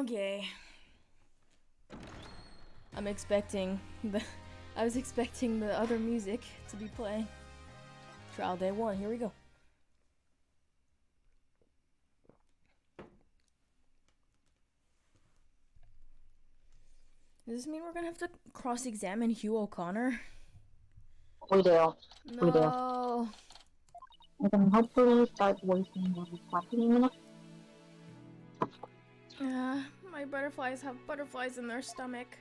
Okay. I was expecting the other music to be playing. Trial day 1, here we go. Does this mean we're gonna have to cross-examine Hugh O'Connor? We do. No. We can hopefully start wasting the 20 minutes. My butterflies have butterflies in their stomach.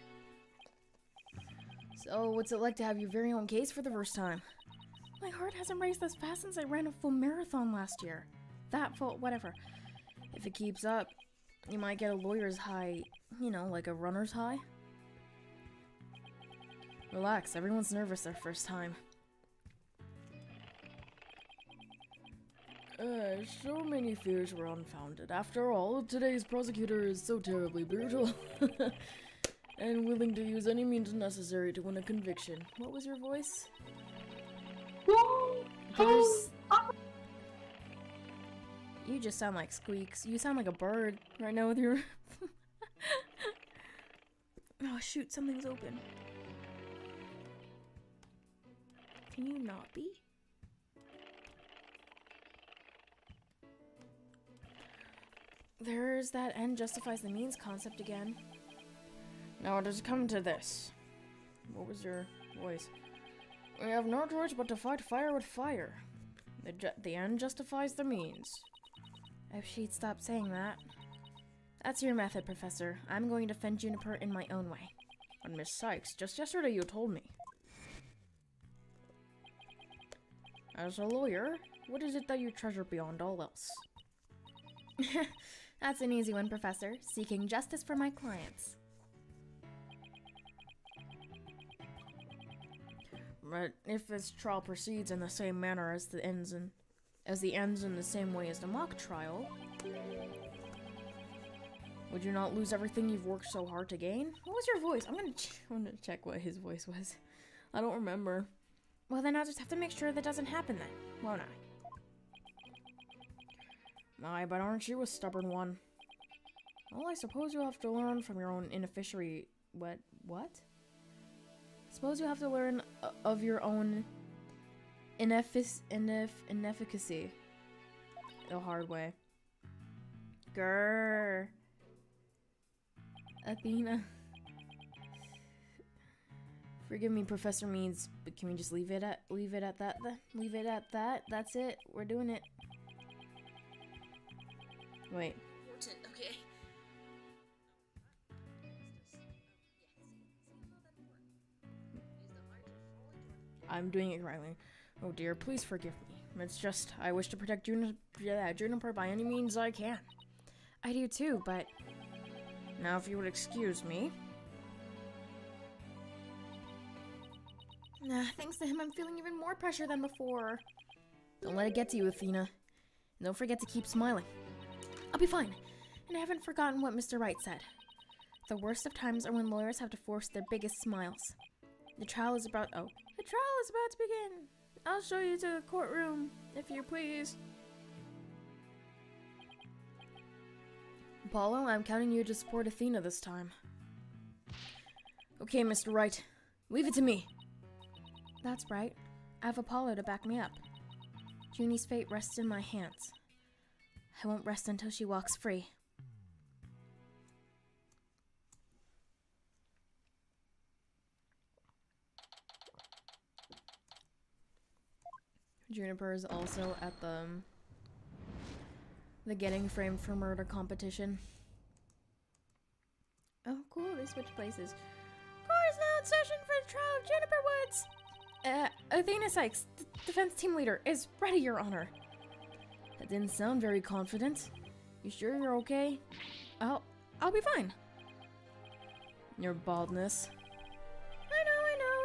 So, what's it like to have your very own case for the first time? My heart hasn't raced this fast since I ran a full marathon last year. Whatever. If it keeps up, you might get a lawyer's high, like a runner's high. Relax, everyone's nervous their first time. So many fears were unfounded. After all, today's prosecutor is so terribly brutal. And willing to use any means necessary to win a conviction. What was your voice? You just sound like Squeaks. You sound like a bird right now with your... Oh shoot, something's open. Can you not be? There's that end justifies the means concept again. Now it has come to this. What was your voice? We have no choice but to fight fire with fire. The end justifies the means. If she'd stop saying that. That's your method, Professor. I'm going to defend Juniper in my own way. And Miss Sykes, just yesterday you told me. As a lawyer, what is it that you treasure beyond all else? That's an easy one, Professor. Seeking justice for my clients. But if this trial proceeds in the same manner as the ends in the same way as the mock trial, would you not lose everything you've worked so hard to gain? What was your voice? I'm gonna check what his voice was. I don't remember. Well, then I'll just have to make sure that doesn't happen then, won't I? Aye, but aren't you a stubborn one? Well, I suppose you'll have to learn from your own inefficiency. What? Suppose you have to learn of your own inefficacy the hard way. Grrr. Athena. Forgive me, Professor Meads, but can we just leave it at that? Leave it at that. That's it. We're doing it. Wait. Okay. I'm doing it rightly. Oh dear, please forgive me. It's just, I wish to protect Juniper by any means I can. I do too, but... Now if you would excuse me. Thanks to him, I'm feeling even more pressure than before. Don't let it get to you, Athena. And don't forget to keep smiling. I'll be fine. And I haven't forgotten what Mr. Wright said. The worst of times are when lawyers have to force their biggest smiles. The trial is about to begin. I'll show you to the courtroom, if you please. Apollo, I'm counting you to support Athena this time. Okay, Mr. Wright. Leave it to me. That's right. I have Apollo to back me up. Junie's fate rests in my hands. I won't rest until she walks free. Juniper is also at the Getting Framed for Murder competition. Oh, cool, they switched places. Court is now in session for the trial of Juniper Woods. Athena Sykes, defense team leader, is ready, Your Honor. That didn't sound very confident. You sure you're okay? I'll be fine. Your baldness. I know.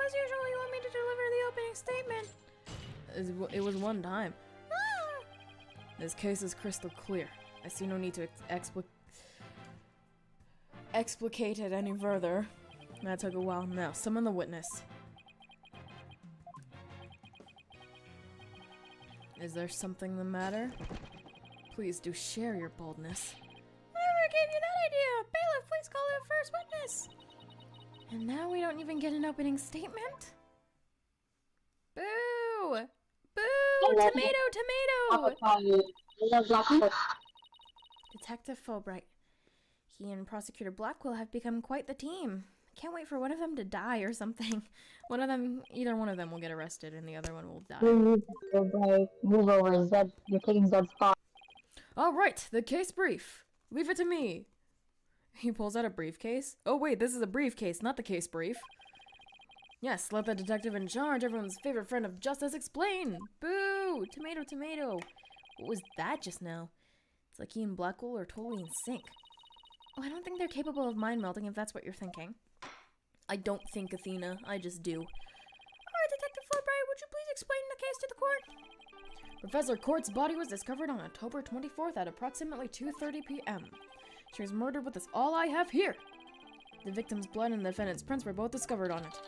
As usual, you want me to deliver the opening statement. It was one time. Ah! This case is crystal clear. I see no need to explicate it any further. That took a while. Now, summon the witness. Is there something the matter? Please do share your boldness. Whatever gave you that idea? Bailiff, please call the first witness. And now we don't even get an opening statement? Boo! Boo! Tomato, tomato! Detective Fulbright. He and Prosecutor Blackwell have become quite the team. Can't wait for one of them to die or something. Either one of them will get arrested and the other one will die. Move over, Zed. You're taking Zed's spot. Alright, the case brief. Leave it to me. He pulls out a briefcase. Oh wait, this is a briefcase, not the case brief. Yes, let the detective in charge, everyone's favorite friend of justice, explain. Boo! Tomato, tomato. What was that just now? It's like he and Blackwell are totally in sync. Oh, I don't think they're capable of mind melding if that's what you're thinking. I don't think, Athena. I just do. Alright, Detective Fulbright, would you please explain the case to the court? Professor Court's body was discovered on October 24th at approximately 2:30 p.m. She was murdered with this all I have here. The victim's blood and the defendant's prints were both discovered on it.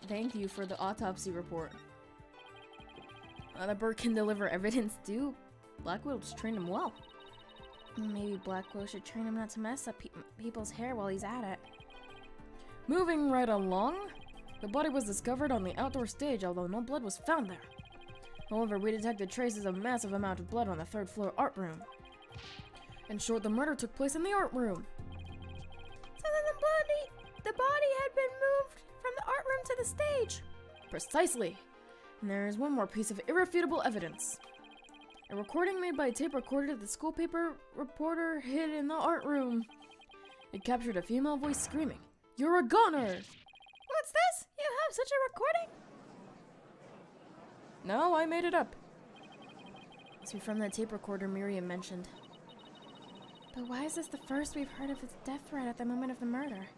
Thank you for the autopsy report. The bird can deliver evidence too. Blackwell just trained him well. Maybe Blackwell should train him not to mess up people's hair while he's at it. Moving right along, the body was discovered on the outdoor stage, although no blood was found there. However, we detected traces of a massive amount of blood on the third floor art room. In short, the murder took place in the art room. So then the body had been moved from the art room to the stage. Precisely. And there is one more piece of irrefutable evidence. A recording made by a tape recorder that the school paper reporter hid in the art room. It captured a female voice screaming, "You're a goner!" What's this? You have such a recording? No, I made it up. Must be from that tape recorder Miriam mentioned. But why is this the first we've heard of his death threat at the moment of the murder?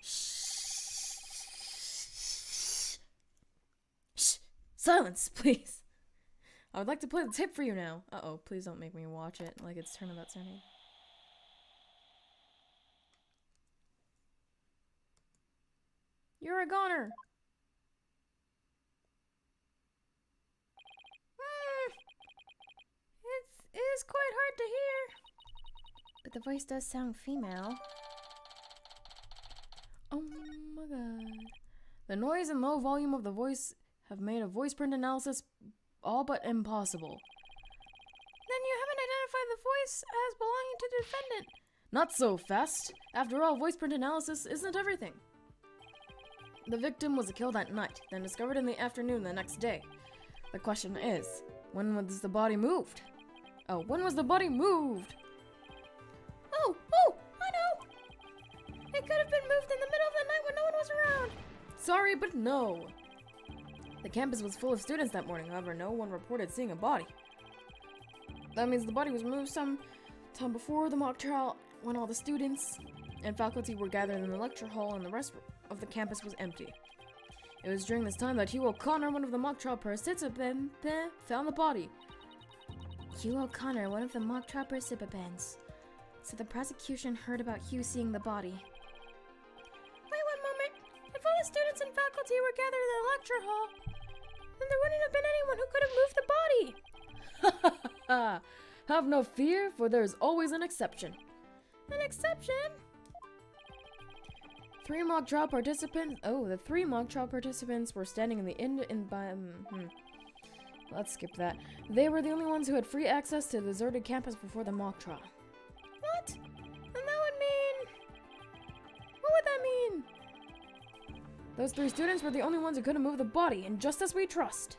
Shh! Silence, please! I would like to play the tape for you now. Uh-oh, please don't make me watch it like it's Turnabout sounding. You're a goner! It is quite hard to hear. But the voice does sound female. Oh my god. The noise and low volume of the voice have made a voice print analysis all but impossible. Then you haven't identified the voice as belonging to the defendant. Not so fast. After all, voice print analysis isn't everything. The victim was killed at night, then discovered in the afternoon the next day. The question is, when was the body moved? Oh, when was the body moved? Oh, I know! It could have been moved in the middle of the night when no one was around. Sorry, but no. The campus was full of students that morning, however, no one reported seeing a body. That means the body was moved some time before the mock trial when all the students and faculty were gathered in the lecture hall and the rest of the campus was empty. It was during this time that Hugh O'Connor, one of the mock trial participants, found the body. Hugh O'Connor, one of the mock trial participants. So the prosecution heard about Hugh seeing the body. Wait one moment. If all the students and faculty were gathered in the lecture hall, then there wouldn't have been anyone who could have moved the body. Ha ha ha! Have no fear, for there is always an exception. An exception? The three mock trial participants were standing in the let's skip that. They were the only ones who had free access to the deserted campus before the mock trial. What? And that would mean... What would that mean? Those three students were the only ones who couldn't move the body, and just as we trust.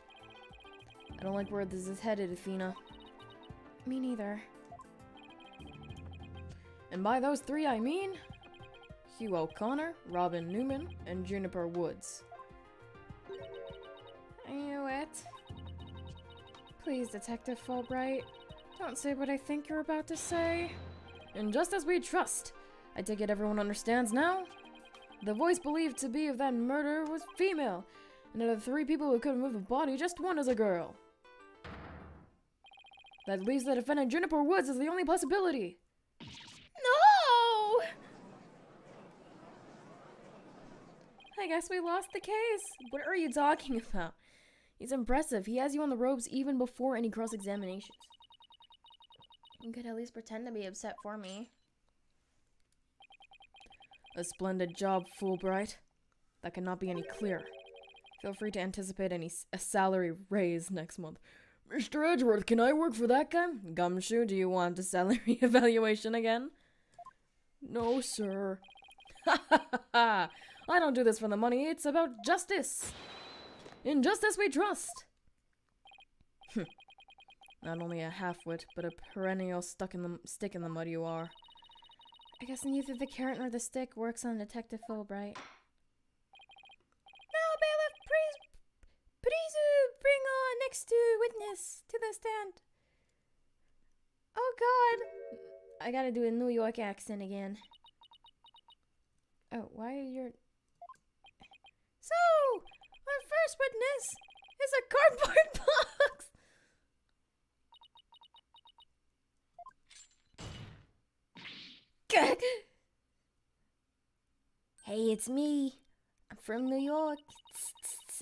I don't like where this is headed, Athena. Me neither. And by those three, I mean... Hugh O'Connor, Robin Newman, and Juniper Woods. I knew it. Please, Detective Fulbright, don't say what I think you're about to say. And just as we trust, I take it everyone understands now? The voice believed to be of that murder was female, and of the three people who couldn't move the body, just one is a girl. That leaves the defendant Juniper Woods as the only possibility. No! I guess we lost the case. What are you talking about? He's impressive. He has you on the ropes even before any cross-examinations. You could at least pretend to be upset for me. A splendid job, Fulbright. That cannot be any clearer. Feel free to anticipate a salary raise next month. Mr. Edgeworth, can I work for that guy? Gumshoe, do you want a salary evaluation again? No, sir. Ha ha ha ha! I don't do this for the money, it's about justice. In justice we trust. Not only a half-wit, but a perennial stick in the mud you are. I guess neither the carrot nor the stick works on Detective Fulbright. Now, bailiff, please bring next witness to the stand. Oh God, I gotta do a New York accent again. Oh, why are you? So, our first witness is a cardboard box. Hey, it's me. I'm from New York.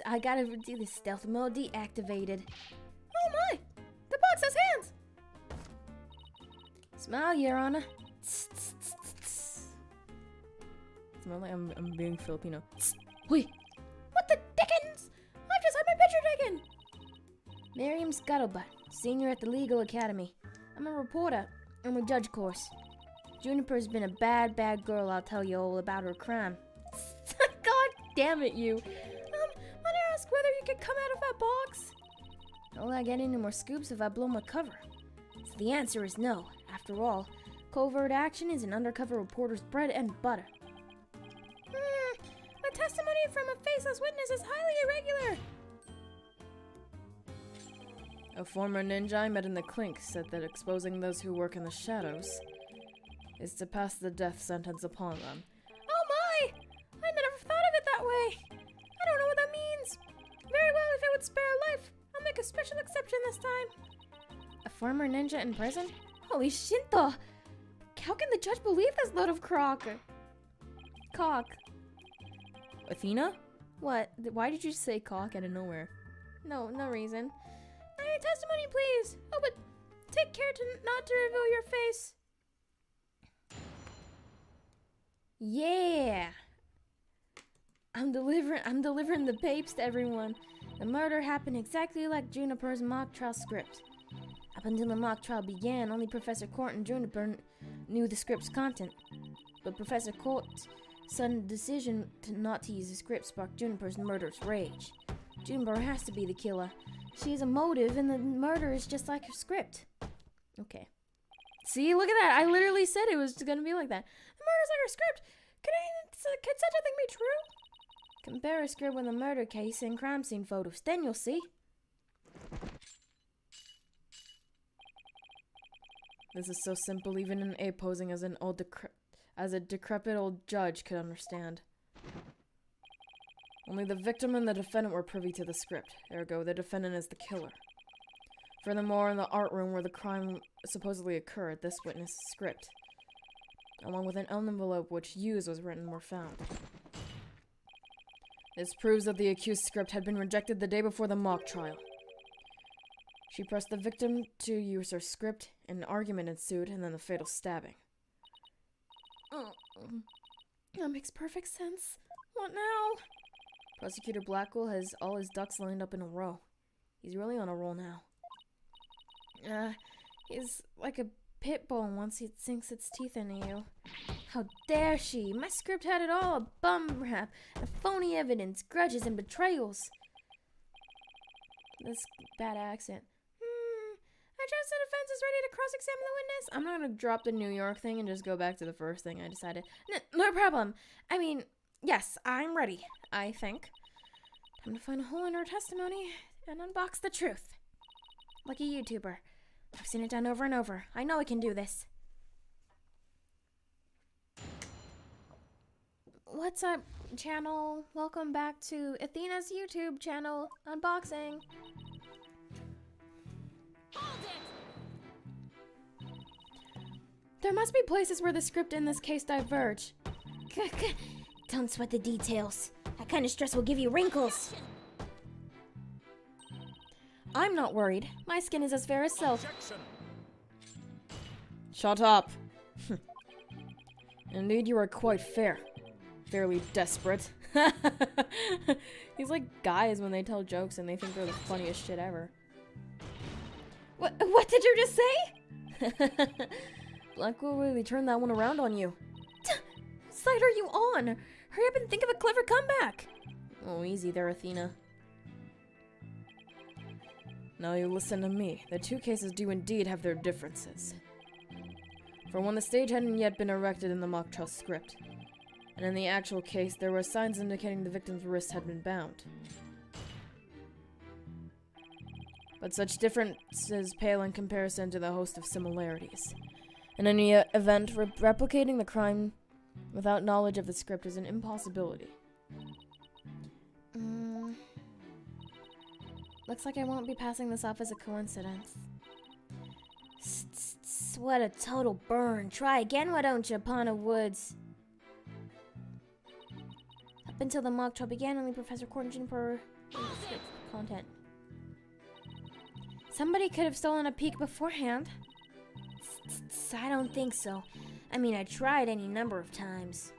I gotta do the stealth mode deactivated. Oh my! The box has hands! Smile, Your Honor. Smell like I'm being Filipino. Wait! What the dickens? I've just had my picture taken! Miriam Scuttlebutt, senior at the Legal Academy. I'm a reporter on the judge course. Juniper's been a bad girl, I'll tell you all about her crime. God damn it, you. Might I ask whether you could come out of that box? Will I get any more scoops if I blow my cover? So the answer is no. After all, covert action is an undercover reporter's bread and butter. My testimony from a faceless witness is highly irregular. A former ninja I met in the clink said that exposing those who work in the shadows is to pass the death sentence upon them. Oh my! I never thought of it that way. I don't know what that means. Very well, if it would spare a life, I'll make a special exception this time. A former ninja in prison? Holy shinto! How can the judge believe this load of cock? Athena? What? Why did you say cock out of nowhere? No reason. Now your testimony, please. Oh, but take care not to reveal your face. Yeah! I'm delivering the papes to everyone. The murder happened exactly like Juniper's mock trial script. Up until the mock trial began, only Professor Court and Juniper knew the script's content. But Professor Court's sudden decision not to use the script sparked Juniper's murderous rage. Juniper has to be the killer. She has a motive, and the murder is just like her script. Okay. See, look at that. I literally said it was gonna be like that. The murder's like her script. Could such a thing be true? Compare a script with a murder case and crime scene photos. Then you'll see. This is so simple, even an ape posing as a decrepit old judge could understand. Only the victim and the defendant were privy to the script. Ergo, the defendant is the killer. Furthermore, in the art room where the crime supposedly occurred, this witness' script, along with an envelope which "use" was written, were found. This proves that the accused's script had been rejected the day before the mock trial. She pressed the victim to use her script, an argument ensued, and then the fatal stabbing. That makes perfect sense. What now? Prosecutor Blackwell has all his ducks lined up in a row. He's really on a roll now. He's like a pit bull once it sinks its teeth into you. How dare she? My script had it all, a bum rap, a phony evidence, grudges, and betrayals. This bad accent. I trust the defense is ready to cross-examine the witness. I'm not gonna drop the New York thing and just go back to the first thing I decided. No problem. I mean, yes, I'm ready, I think. Time to find a hole in her testimony and unbox the truth. Like a YouTuber. I've seen it done over and over. I know I can do this. What's up, channel? Welcome back to Athena's YouTube channel, unboxing. There must be places where the script in this case diverge. Don't sweat the details. That kind of stress will give you wrinkles. I'm not worried. My skin is as fair as silk. Shut up. Indeed, you are quite fair. Fairly desperate. These like guys when they tell jokes and they think they're the funniest shit ever. What did you just say? Black will really turn that one around on you. Side are you on? Hurry up and think of a clever comeback. Oh, easy there, Athena. Now you listen to me. The two cases do indeed have their differences. For one, the stage hadn't yet been erected in the mock trial script. And in the actual case, there were signs indicating the victim's wrists had been bound. But such differences pale in comparison to the host of similarities. In any event, replicating the crime without knowledge of the script is an impossibility. Looks like I won't be passing this off as a coincidence. What a total burn. Try again, why don't you, Pawn of Woods? Up until the mock trial began, only Professor Court and Juniper content. Somebody could have stolen a peek beforehand. I don't think so. I mean, I tried any number of times.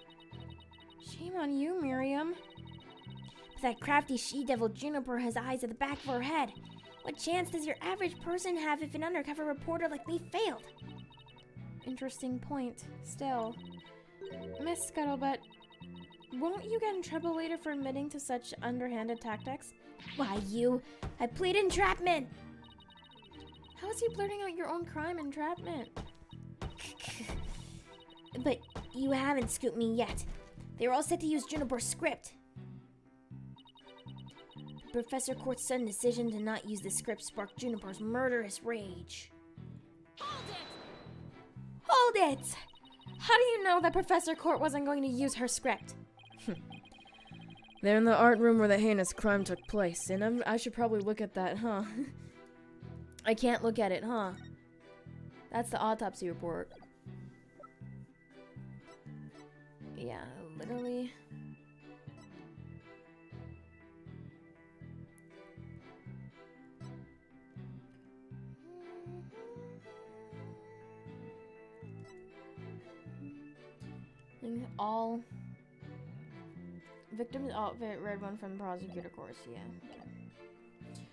Shame on you, Miriam. But that crafty she-devil Juniper has eyes at the back of her head. What chance does your average person have if an undercover reporter like me failed? Interesting point. Still. Miss Scuttlebutt, won't you get in trouble later for admitting to such underhanded tactics? Why, I plead entrapment! How is you blurting out your own crime entrapment? But you haven't scooped me yet. They were all set to use Juniper's script. Professor Court's sudden decision to not use the script sparked Juniper's murderous rage. Hold it! How do you know that Professor Court wasn't going to use her script? They're in the art room where the heinous crime took place, and I should probably look at that, huh? I can't look at it, huh? That's the autopsy report. Yeah, literally. All victims outfit, red one from the prosecutor course, yeah. Okay.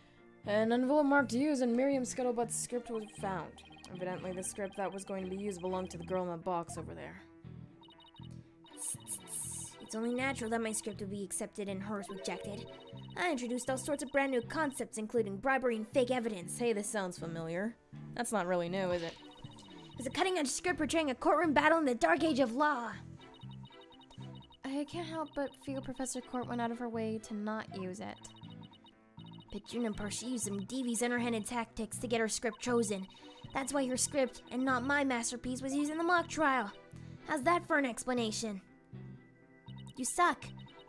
An envelope marked used and Miriam Scuttlebutt's script was found. Evidently the script that was going to be used belonged to the girl in the box over there. It's only natural that my script would be accepted and hers rejected. I introduced all sorts of brand new concepts, including bribery and fake evidence. Hey, this sounds familiar. That's not really new, is it? It's a cutting-edge script portraying a courtroom battle in the dark age of law. I can't help but feel Professor Court went out of her way to not use it. But Juniper, she used some devious underhanded tactics to get her script chosen. That's why her script, and not my masterpiece, was used in the mock trial. How's that for an explanation? You suck.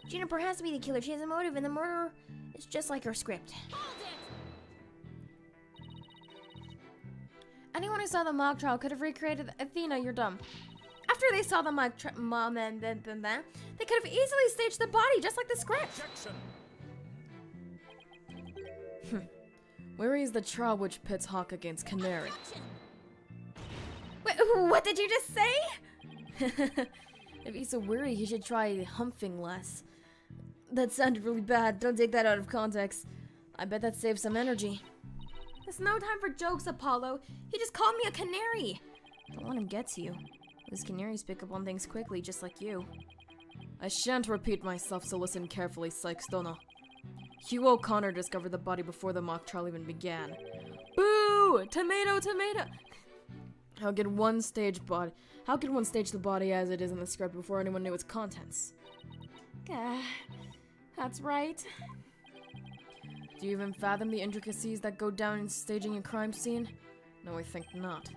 Juniper has to be the killer. She has a motive, and the murder is just like her script. Anyone who saw the mock trial could have recreated Athena, you're dumb. After they saw the mock trial, they could have easily staged the body just like the script. Where is the trial which pits Hawk against Canary? Wait, what did you just say? If he's so weary, he should try humping less. That sounded really bad. Don't take that out of context. I bet that saves some energy. There's no time for jokes, Apollo. He just called me a canary. Don't let him get to you. Those canaries pick up on things quickly, just like you. I shan't repeat myself, so listen carefully, Sykes-Donna. Hugh O'Connor discovered the body before the mock trial even began. Boo! Tomato, tomato! How could one stage the body as it is in the script before anyone knew its contents? That's right. Do you even fathom the intricacies that go down in staging a crime scene? No, I think not.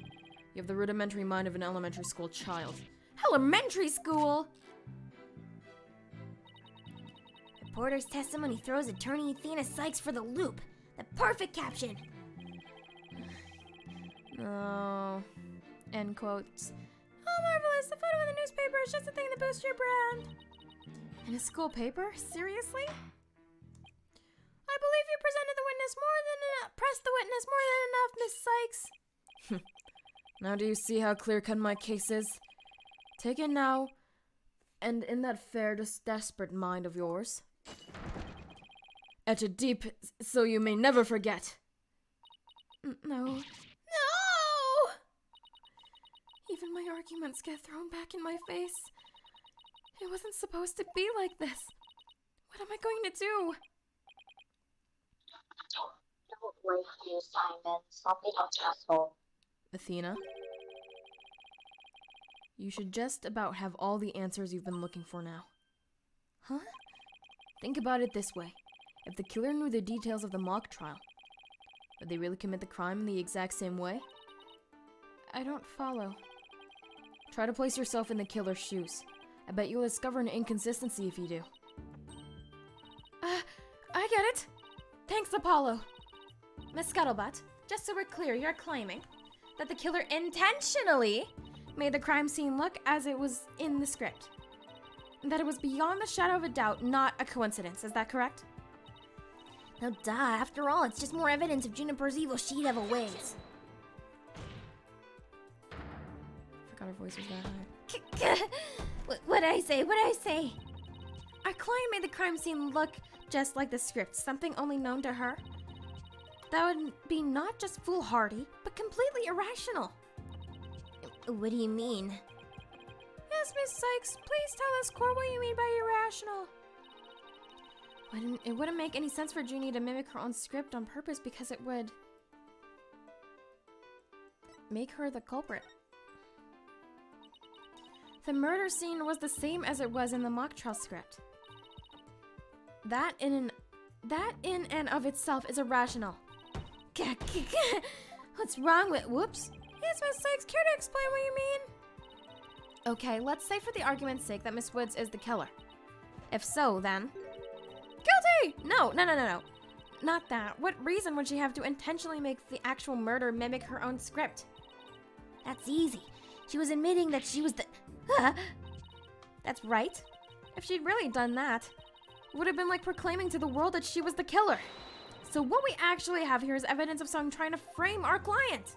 You have the rudimentary mind of an elementary school child. Elementary school?! Reporter's testimony throws attorney Athena Sykes for the loop. The perfect caption! No. End quotes. Oh, marvelous! The photo in the newspaper is just a thing to boost your brand. In a school paper? Seriously? I believe you presented the witness more than enough. Pressed the witness more than enough, Miss Sykes. Now do you see how clear-cut my case is? Take it now, and in that fair, just desperate mind of yours. Etch it deep, so you may never forget. No. No! Even my arguments get thrown back in my face. It wasn't supposed to be like this. What am I going to do? Don't waste your Simon. Stop being an asshole. Athena? You should just about have all the answers you've been looking for now. Huh? Think about it this way. If the killer knew the details of the mock trial, would they really commit the crime in the exact same way? I don't follow. Try to place yourself in the killer's shoes. I bet you'll discover an inconsistency if you do. I get it! Thanks, Apollo! Miss Scuttlebutt, just so we're clear, you're claiming that the killer intentionally made the crime scene look as it was in the script. That it was beyond the shadow of a doubt, not a coincidence. Is that correct? Now, duh, after all, it's just more evidence of Juniper's evil she-devil ways. Forgot her voice was that high. What'd I say? Our client made the crime scene look just like the script, something only known to her. That would be not just foolhardy, but completely irrational. What do you mean? Yes, Miss Sykes, please tell us, Core, what you mean by irrational. It wouldn't make any sense for Junie to mimic her own script on purpose because it would make her the culprit. The murder scene was the same as it was in the mock trial script. That in and of itself is irrational. What's wrong with... Whoops. Yes, Miss Sykes, care to explain what you mean? Okay, let's say for the argument's sake that Miss Woods is the killer. If so, then... Guilty! No. Not that. What reason would she have to intentionally make the actual murder mimic her own script? That's easy. She was admitting that she was the... That's right. If she'd really done that, it would have been like proclaiming to the world that she was the killer. So what we actually have here is evidence of someone trying to frame our client.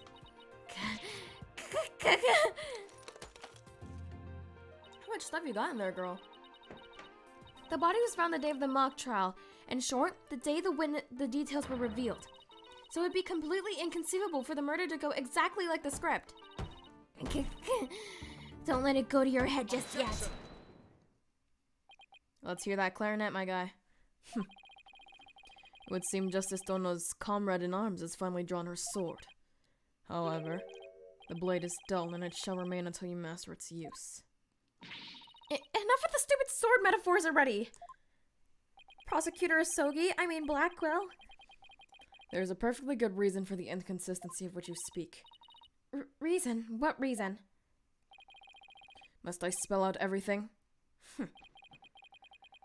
How much stuff you got in there, girl? The body was found the day of the mock trial. In short, the day the details were revealed. So it'd be completely inconceivable for the murder to go exactly like the script. Don't let it go to your head just yet. Let's hear that clarinet, my guy. It would seem Justice Dono's comrade in arms has finally drawn her sword. However, the blade is dull and it shall remain until you master its use. Enough with the stupid sword metaphors already! Prosecutor Blackwell. There's a perfectly good reason for the inconsistency of which you speak. Reason? What reason? Must I spell out everything?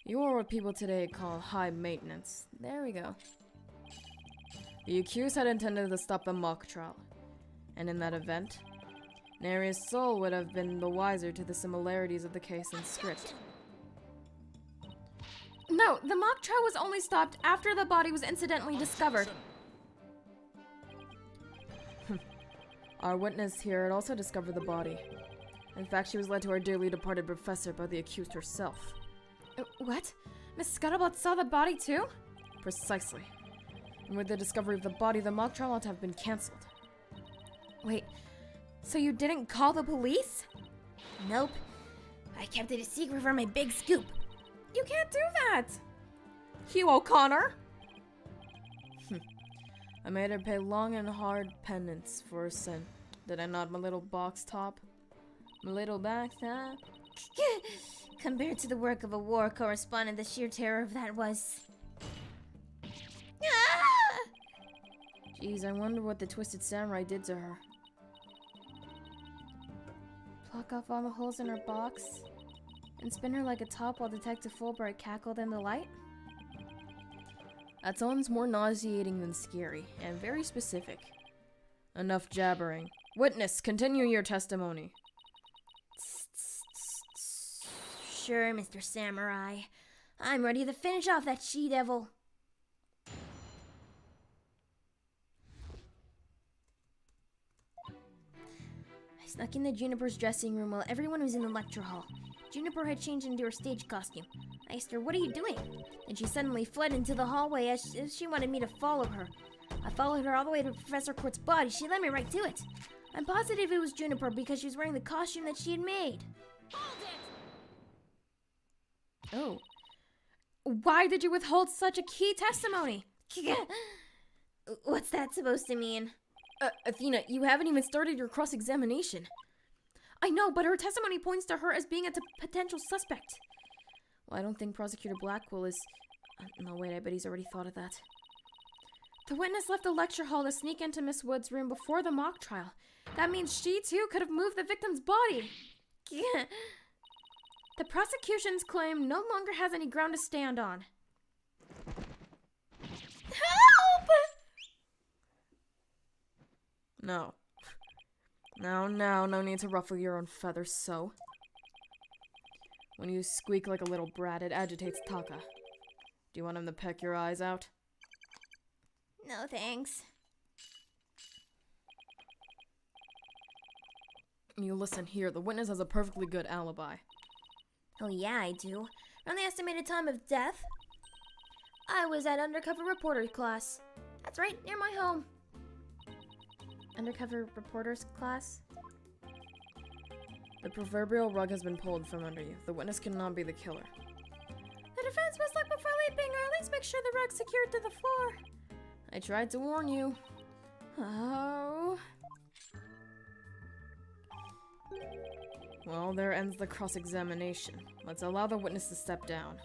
You are what people today call high maintenance. There we go. The accused had intended to stop the mock trial. And in that event, Neria's soul would have been the wiser to the similarities of the case and script. No, the mock trial was only stopped after the body was incidentally discovered. Our witness here had also discovered the body. In fact, she was led to our dearly departed professor by the accused herself. What? Miss Scuttlebutt saw the body too? Precisely. And with the discovery of the body, the mock trial ought to have been cancelled. Wait, so you didn't call the police? Nope. I kept it a secret for my big scoop. You can't do that! Hugh O'Connor! I made her pay long and hard penance for her sin. Did I not, my little box top? My little backstab? Compared to the work of a war correspondent, the sheer terror of that was... Jeez, I wonder what the Twisted Samurai did to her. Pluck off all the holes in her box? And spin her like a top while Detective Fulbright cackled in delight? That sounds more nauseating than scary, and very specific. Enough jabbering. Witness, continue your testimony. sure, Mr. Samurai. I'm ready to finish off that she-devil. I snuck into Juniper's dressing room while everyone was in the lecture hall. Juniper had changed into her stage costume. I asked her, "What are you doing?" And she suddenly fled into the hallway as if she wanted me to follow her. I followed her all the way to Professor Quartz's body. She led me right to it. I'm positive it was Juniper because she was wearing the costume that she had made. Oh. Why did you withhold such a key testimony? What's that supposed to mean? Athena, you haven't even started your cross-examination. I know, but her testimony points to her as being a potential suspect. Well, I don't think Prosecutor Blackwell is... no, wait, I bet he's already thought of that. The witness left the lecture hall to sneak into Miss Wood's room before the mock trial. That means she, too, could have moved the victim's body. The prosecution's claim no longer has any ground to stand on. Help! No. No need to ruffle your own feathers so. When you squeak like a little brat, it agitates Taka. Do you want him to peck your eyes out? No, thanks. You listen here, the witness has a perfectly good alibi. Oh yeah, I do. Around the estimated time of death, I was at undercover reporter class. That's right, near my home. Undercover reporter's class? The proverbial rug has been pulled from under you. The witness cannot be the killer. The defense must look before leaping, or at least make sure the rug's secured to the floor. I tried to warn you. Oh. Well, there ends the cross-examination. Let's allow the witness to step down.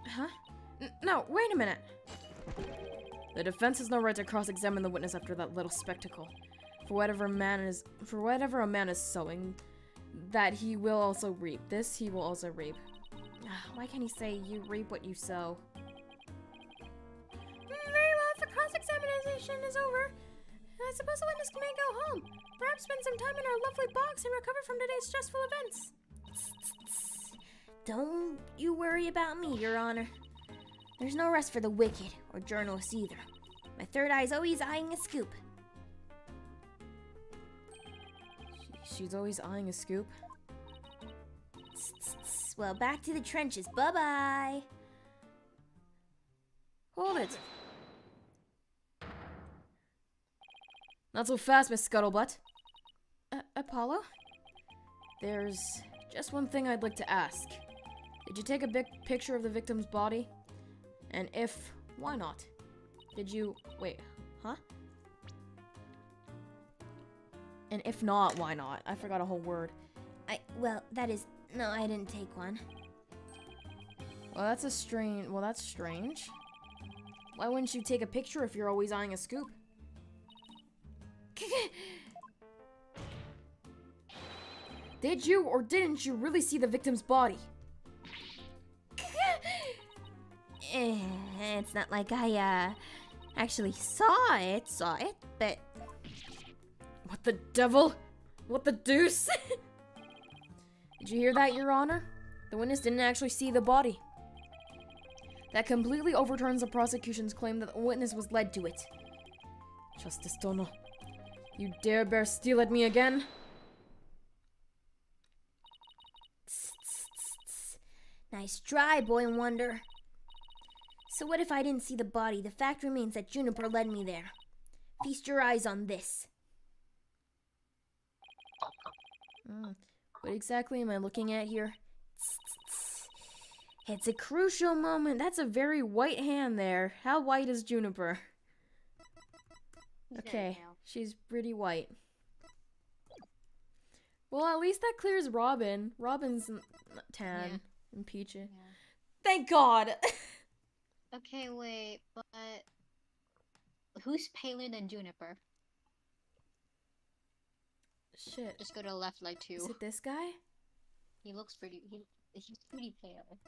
Huh? No, wait a minute. The defense has no right to cross-examine the witness after that little spectacle. For whatever a man is sowing, that he will also reap. This he will also reap. Why can't he say you reap what you sow? Very well, if the cross-examination is over, I suppose the witness may go home. Perhaps spend some time in our lovely box and recover from today's stressful events. Don't you worry about me, Your Honor. There's no rest for the wicked, or journalists either. My third eye's always eyeing a scoop. She's always eyeing a scoop? Well, back to the trenches. Bye-bye. Hold it. Not so fast, Miss Scuttlebutt. Apollo? There's just one thing I'd like to ask. Did you take a big picture of the victim's body? And if, why not? Did you... wait, huh? And if not, why not? I forgot a whole word. No, I didn't take one. Well, that's strange. Why wouldn't you take a picture if you're always eyeing a scoop? Did you or didn't you really see the victim's body? It's not like I, actually saw it, but... What the devil? What the deuce? Did you hear that, Your Honor? The witness didn't actually see the body. That completely overturns the prosecution's claim that the witness was led to it. Justice Dono, you dare bear steel at me again? Nice try, Boy Wonder. So what if I didn't see the body? The fact remains that Juniper led me there. Feast your eyes on this. What exactly am I looking at here? It's a crucial moment. That's a very white hand there. How white is Juniper? Okay, she's pretty white. Well, at least that clears Robin. Robin's tan and peachy. Yeah. Thank God! Okay, wait, but who's paler than Juniper? Shit. Just go to the left like 2. Is it this guy? He looks pretty. He's pretty pale.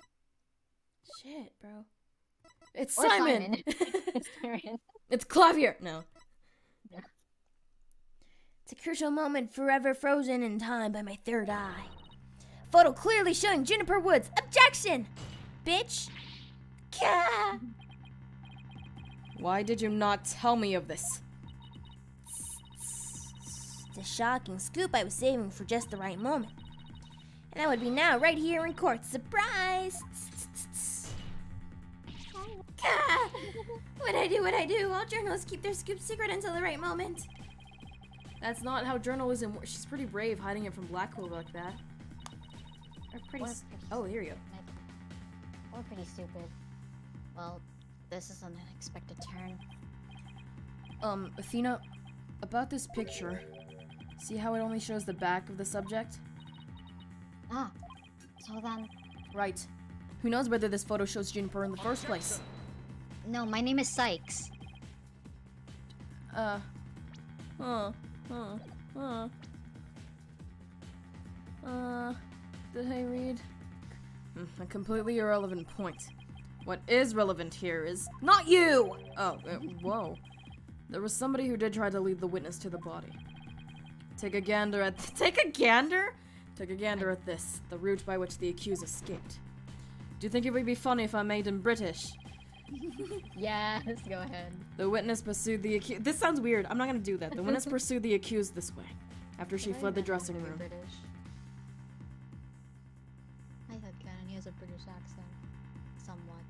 Shit, bro. It's Or Simon. It's Simon. It's Clavier. No. It's a crucial moment forever frozen in time by my third eye. Photo clearly showing Juniper Woods. Objection! Bitch! Gah! Why did you not tell me of this? The shocking scoop I was saving for just the right moment. And that would be now, right here in court. Surprise! Gah! What'd I do? All journalists keep their scoop secret until the right moment. That's not how journalism works. She's pretty brave hiding it from Blackwell like that. Or pretty Oh, here you Or pretty stupid. Well, this is an unexpected turn. go. Athena, about this picture. See how it only shows the back of the subject? Ah, so then... Right. Who knows whether this photo shows Juniper in the first place? No, my name is Sykes. Did I read? A completely irrelevant point. What is relevant here is not you! Oh, whoa. There was somebody who did try to lead the witness to the body. Take a gander at take a gander? Take a gander at this, the route by which the accused escaped. Do you think it would be funny if I made him British? Yes, go ahead. The witness pursued the accused. This sounds weird. I'm not gonna do that. The witness pursued the accused this way, after she fled the dressing room. British. I had canon. He has a British accent. Somewhat.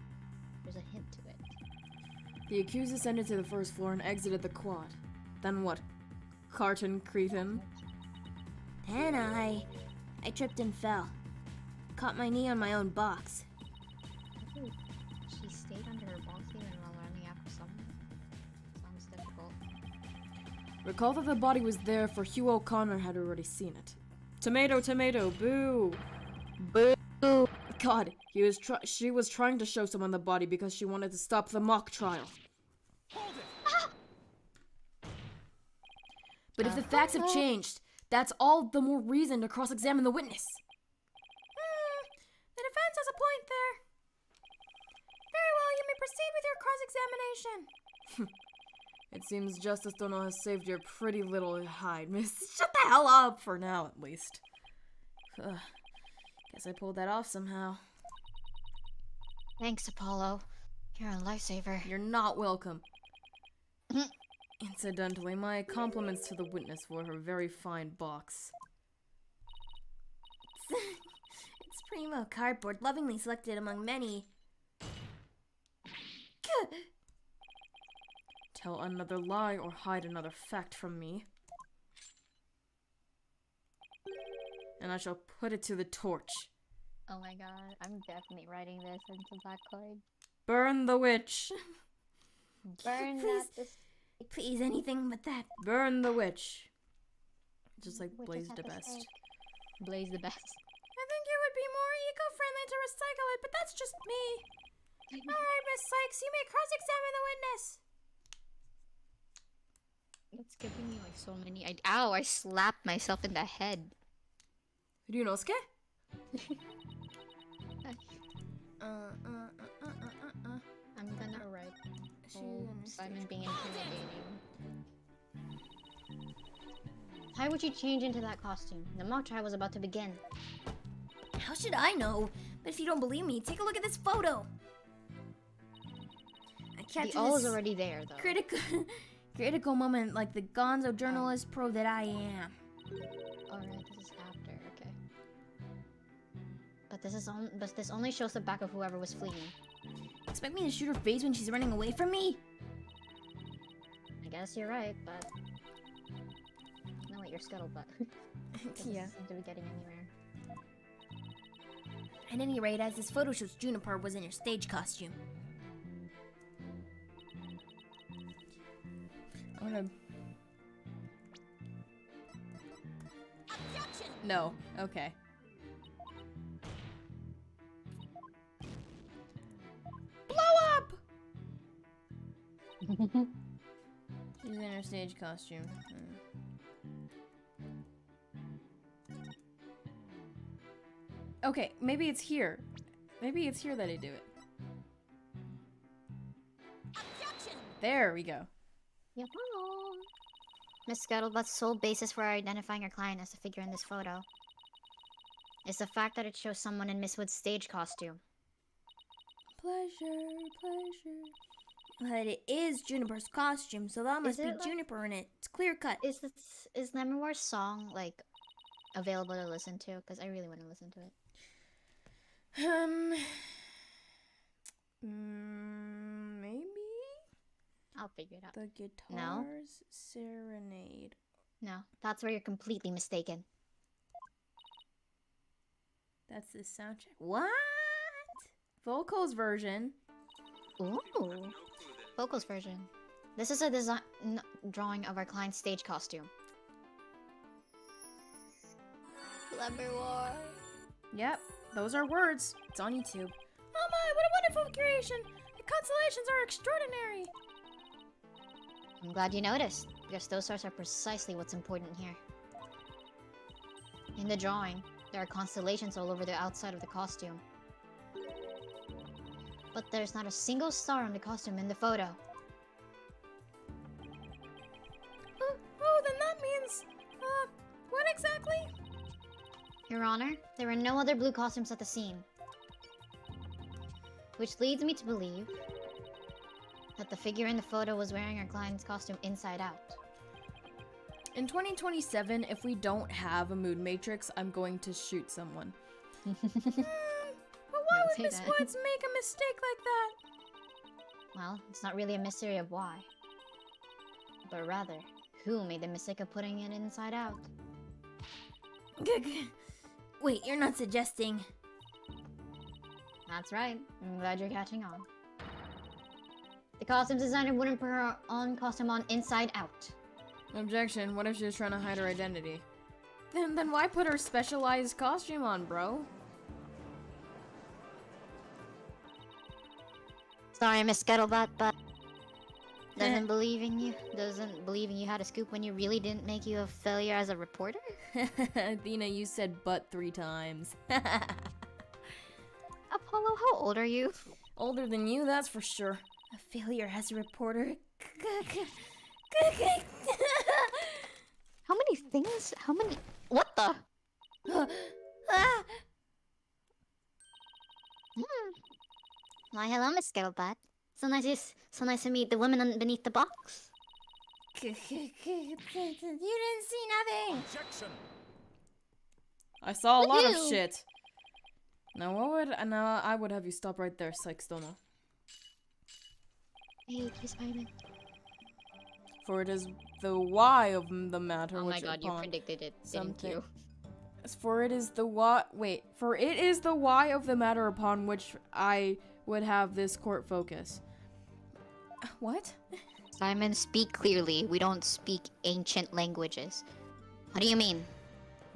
There's a hint to it. The accused ascended to the first floor and exited the quad. Then what? Carton Cretan. Then I tripped and fell. Caught my knee on my own box. She stayed under her box even while running after someone. Sounds difficult. Recall that the body was there, for Hugh O'Connor had already seen it. Tomato, tomato, boo! Boo! God, she was trying to show someone the body because she wanted to stop the mock trial. But if the facts have changed, that's all the more reason to cross-examine the witness. The defense has a point there. Very well, you may proceed with your cross-examination. It seems Justice Dono has saved your pretty little hide, miss. Shut the hell up, for now at least. Guess I pulled that off somehow. Thanks, Apollo. You're a lifesaver. You're not welcome. Incidentally, my compliments to the witness for her very fine box. It's primo cardboard, lovingly selected among many. Tell another lie or hide another fact from me, and I shall put it to the torch. Oh my god, I'm definitely writing this into Blackcard. Burn the witch! Burn Please. that Please, anything but that. Burn the witch! Just like Witches Blaze have the to best. stay. Blaze the best. I think it would be more eco-friendly to recycle it, but that's just me. Alright, Miss Sykes, you may cross-examine the witness. It's giving me like so many. Ow! I slapped myself in the head. Ryunosuke? I'm gonna write. She's Oh, in a Simon stage. being intimidating. Why would you change into that costume? The mock trial was about to begin. How should I know? But if you don't believe me, take a look at this photo. I The captured all this is already there, though. critical moment like the gonzo journalist pro that I am. Alright, this is after. Okay. But this only shows the back of whoever was fleeing. Expect me to shoot her face when she's running away from me? I guess you're right, but no, wait, you're scuttlebutt. Yeah. Doesn't seem to be getting anywhere. At any rate, as this photo shows Juniper was in her stage costume. No. Okay. Blow up! She's in her stage costume. Okay, maybe it's here. Maybe it's here that I do it. There we go. Yep. Miss Scuttlebutt's sole basis for identifying her client as the figure in this photo. is the fact that it shows someone in Miss Wood's stage costume. Pleasure, pleasure. But it is Juniper's costume, so that must Is be it, like- Juniper in it. It's clear cut. Is Nemours song like available to listen to? Because I really want to listen to it. Maybe I'll figure it out. the guitar's No. serenade. No, that's where you're completely mistaken. That's the soundtrack. What? Vocals version. Ooh. Vocals version. This is a design drawing of our client's stage costume. Clever war. Yep, those are words. It's on YouTube. Oh my, what a wonderful creation! The constellations are extraordinary! I'm glad you noticed, because those stars are precisely what's important here. In the drawing, there are constellations all over the outside of the costume. But there's not a single star on the costume in the photo. Oh, then that means... what exactly? Your Honor, there were no other blue costumes at the scene. Which leads me to believe that the figure in the photo was wearing our client's costume inside out. In 2027, if we don't have a mood matrix, I'm going to shoot someone. But why Don't would say Miss that. Woods make a mistake like that? Well, it's not really a mystery of why. But rather, who made the mistake of putting it inside out? Wait, you're not suggesting... That's right. I'm glad you're catching on. The costume designer wouldn't put her own costume on inside out. Objection, what if she was trying to hide her identity? Then why put her specialized costume on, bro? Sorry, Miss Scuttlebutt, but doesn't believing you had a scoop when you really didn't make you a failure as a reporter? Athena, you said but 3 times. Apollo, how old are you? Older than you, that's for sure. A failure as a reporter. How many things? How many? What the? Ah! Why, hello, Miss Scuttlebutt. So nice to meet the women beneath the box. You didn't see nothing! Objection! I saw a lot of Woohoo! shit. Now I would have you stop right there, Sykes-Dono. Hey, please find it. For it is the why of the matter Oh which my god, you upon predicted it, didn't something- you? For it is the why. Wait. For it is the why of the matter upon which I would have this court focus. What? Simon, speak clearly. We don't speak ancient languages. What do you mean?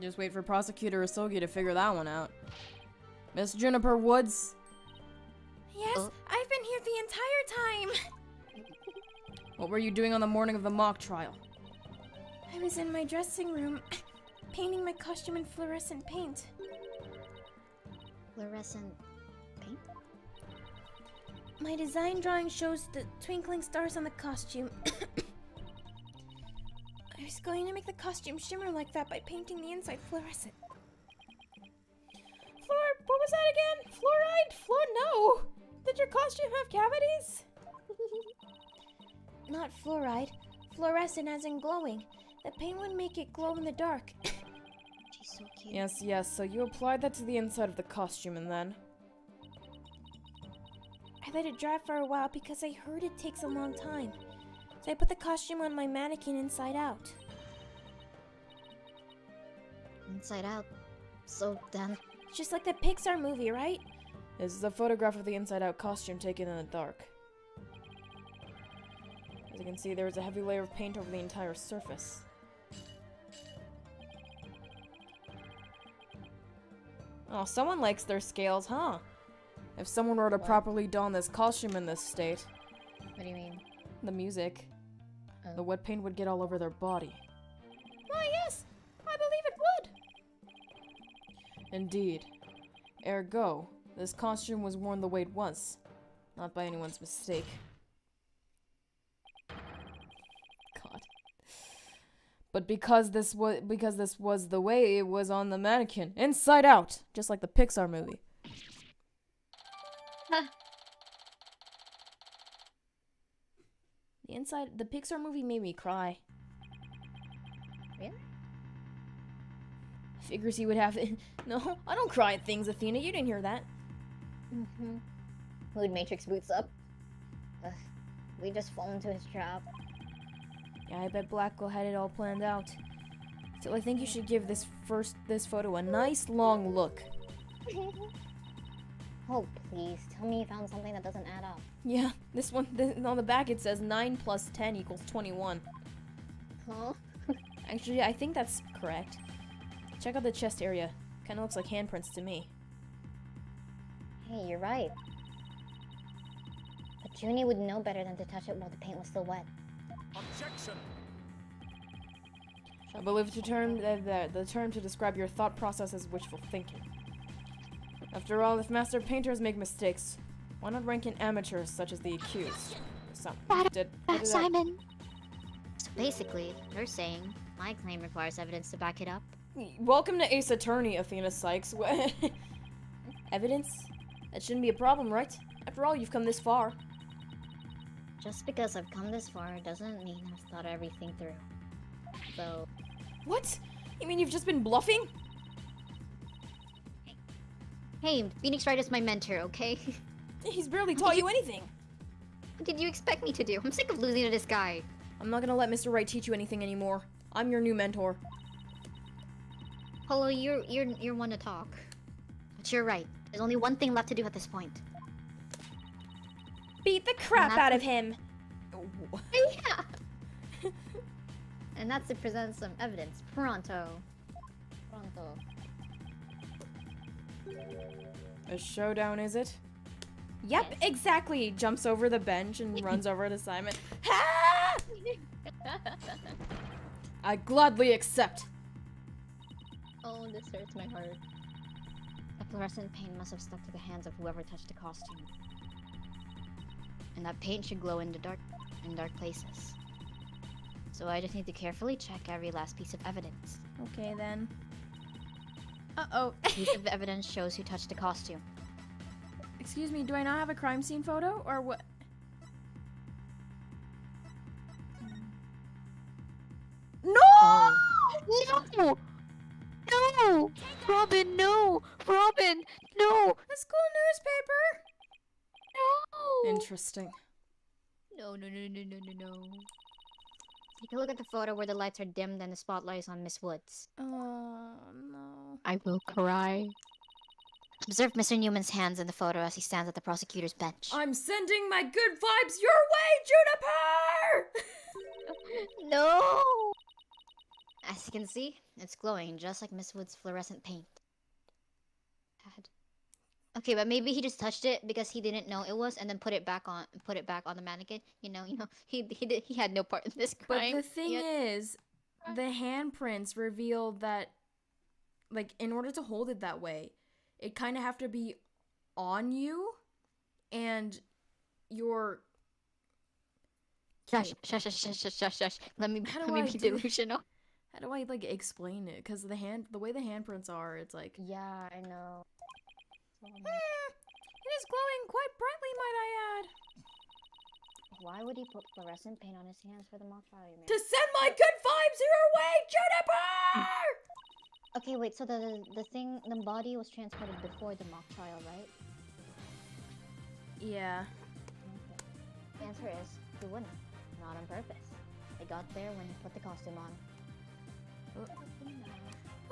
Just wait for Prosecutor Asogi to figure that one out. Miss Juniper Woods. Yes, Oh. I've been here the entire time! What were you doing on the morning of the mock trial? I was in my dressing room, painting my costume in fluorescent paint. Fluorescent paint? My design drawing shows the twinkling stars on the costume. I was going to make the costume shimmer like that by painting the inside fluorescent. What was that again? Fluoride? No! Did your costume have cavities? Not fluoride, fluorescent as in glowing. The paint would make it glow in the dark. She's so cute. Yes, so you applied that to the inside of the costume and then? I let it dry for a while because I heard it takes a long time. So I put the costume on my mannequin inside out. Inside out. So then, Just like the Pixar movie, right? This is a photograph of the inside out costume taken in the dark. As you can see, there is a heavy layer of paint over the entire surface. Oh, someone likes their scales, huh? If someone were to What? properly don this costume in this state, what do you mean? the music, Oh. the wet paint would get all over their body. Why, yes! I believe it would! Indeed. Ergo, this costume was worn the way it was, not by anyone's mistake. God. But because this was the way it was on the mannequin, inside out, just like the Pixar movie. The Pixar movie made me cry. Really? Figures he would have. No, I don't cry at things, Athena. You didn't hear that. Mood Matrix boots up. Ugh, we just fall into his trap. Yeah, I bet Blackwell had it all planned out. So I think you should give this photo a nice long look. Oh, please. Tell me you found something that doesn't add up. Yeah, this one, on the back it says 9 plus 10 equals 21. Huh? Actually, I think that's correct. Check out the chest area. Kinda looks like handprints to me. Hey, you're right. But Junie would know better than to touch it while the paint was still wet. Objection! I believe the term to describe your thought process is wishful thinking. After all, if master painters make mistakes, why not rank in amateurs such as the accused? Simon! So basically, they're saying my claim requires evidence to back it up. Welcome to Ace Attorney, Athena Sykes. Evidence? That shouldn't be a problem, right? After all, you've come this far. Just because I've come this far doesn't mean I've thought everything through. So... What? You mean you've just been bluffing? Hey, Phoenix Wright is my mentor, okay? He's barely taught you anything. What did you expect me to do? I'm sick of losing to this guy. I'm not gonna let Mr. Wright teach you anything anymore. I'm your new mentor. Polo, you're one to talk. But you're right. There's only one thing left to do at this point. Beat the crap out of him! Yeah! And that's to present some evidence. Pronto. Pronto. A showdown, is it? Yep, Yes. exactly! Jumps over the bench and runs over to Simon. Ha! I gladly accept. Oh, this hurts my heart. The fluorescent paint must have stuck to the hands of whoever touched the costume. And that paint should glow in dark places. So I just need to carefully check every last piece of evidence. Okay, then. Uh-oh. Piece of evidence shows who touched the costume. Excuse me, do I not have a crime scene photo, or what? No! Oh. No! No! Robin, no! Robin, no! The school newspaper! No! Interesting. No. Take a look at the photo where the lights are dimmed and the spotlight is on Miss Woods. Oh, no. I will cry. Observe Mr. Newman's hands in the photo as he stands at the prosecutor's bench. I'm sending my good vibes your way, Juniper! No! As you can see, it's glowing just like Miss Wood's fluorescent paint. Okay, but maybe he just touched it because he didn't know it was, and then put it back on the mannequin. You know, he had no part in this crime. But the thing is, the handprints revealed that, like, in order to hold it that way, it kind of have to be on you, and your... Shush. Let me be delusional. How do I, like, explain it? Because the way the handprints are, it's like... Yeah, I know. it is glowing quite brightly, might I add. Why would he put fluorescent paint on his hands for the mock trial, man? To send my good vibes your way, Juniper! Okay, wait, so the body was transported before the mock trial, right? Yeah. Okay. The answer is, he wouldn't. Not on purpose. They got there when he put the costume on.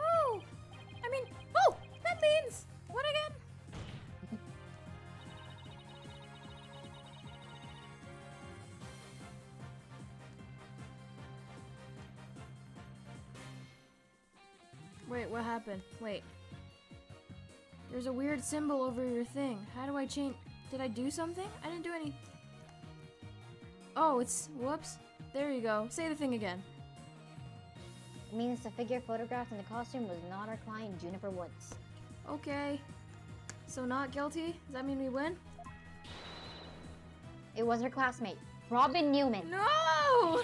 Oh! I mean, that means... What again? Wait, what happened? Wait. There's a weird symbol over your thing. How do I change? Did I do something? I didn't do any... Oh, it's... Whoops. There you go. Say the thing again. It means the figure photographed in the costume was not our client, Juniper Woods. Okay. So not guilty? Does that mean we win? It was her classmate, Robin Newman. No!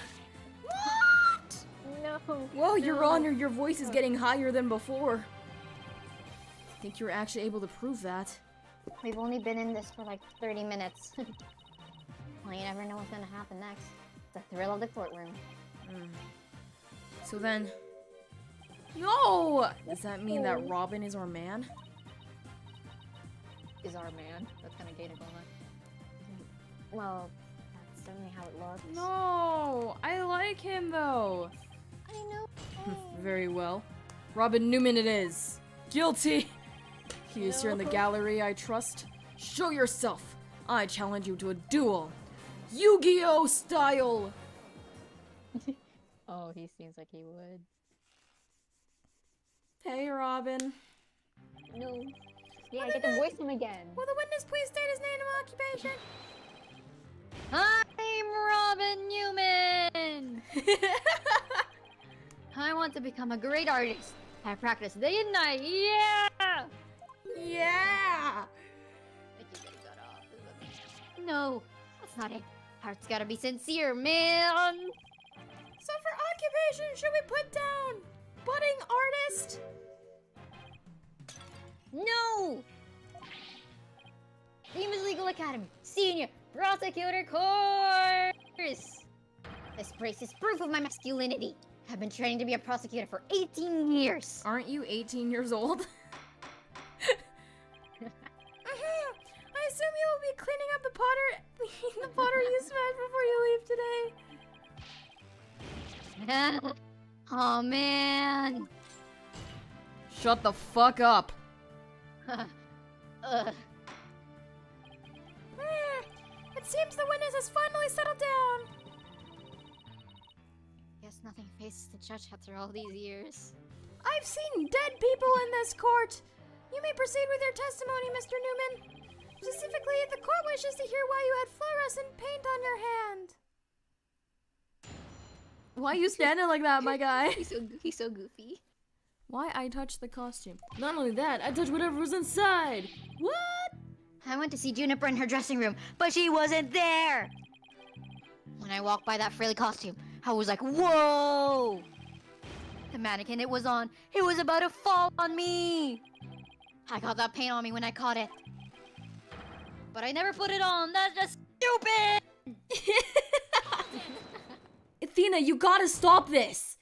What? No. Whoa, Your Honor, your voice is getting higher than before. I think you're actually able to prove that. We've only been in this for like 30 minutes. Well, you never know what's gonna happen next. The thrill of the courtroom. So then... No! Does that mean that Robin is our man? Is our man. That's kind of gay to call that. Well, that's certainly how it looks. No! I like him, though. I know. Very well. Robin Newman it is. Guilty! He is here in the gallery, I trust. Show yourself! I challenge you to a duel. Yu-Gi-Oh! Style! Oh, he seems like he would. Hey, Robin. No. Yeah, I get to voice him again. Will the witness please state his name and occupation? I'm Robin Newman! I want to become a great artist. I practice day and night, yeah! Yeah! No, that's not it. Heart's gotta be sincere, man! So for occupation, should we put down budding artist? No! Demons Legal Academy, Senior Prosecutor Course! This brace is proof of my masculinity. I've been training to be a prosecutor for 18 years. Aren't you 18 years old? I assume you will be cleaning up the pottery you smashed before you leave today. Oh man! Shut the fuck up. It seems the witness has finally settled down. Guess nothing faces the judge after all these years. I've seen dead people in this court. You may proceed with your testimony, Mr. Newman. Specifically, the court wishes to hear why you had fluorescent paint on your hand. Why are you standing like that, my guy? He's so goofy. Why I touched the costume? Not only that, I touched whatever was inside. What? I went to see Juniper in her dressing room, but she wasn't there. When I walked by that frilly costume, I was like, whoa! The mannequin it was on, it was about to fall on me. I got that paint on me when I caught it. But I never put it on, that's just stupid! Athena, you gotta stop this!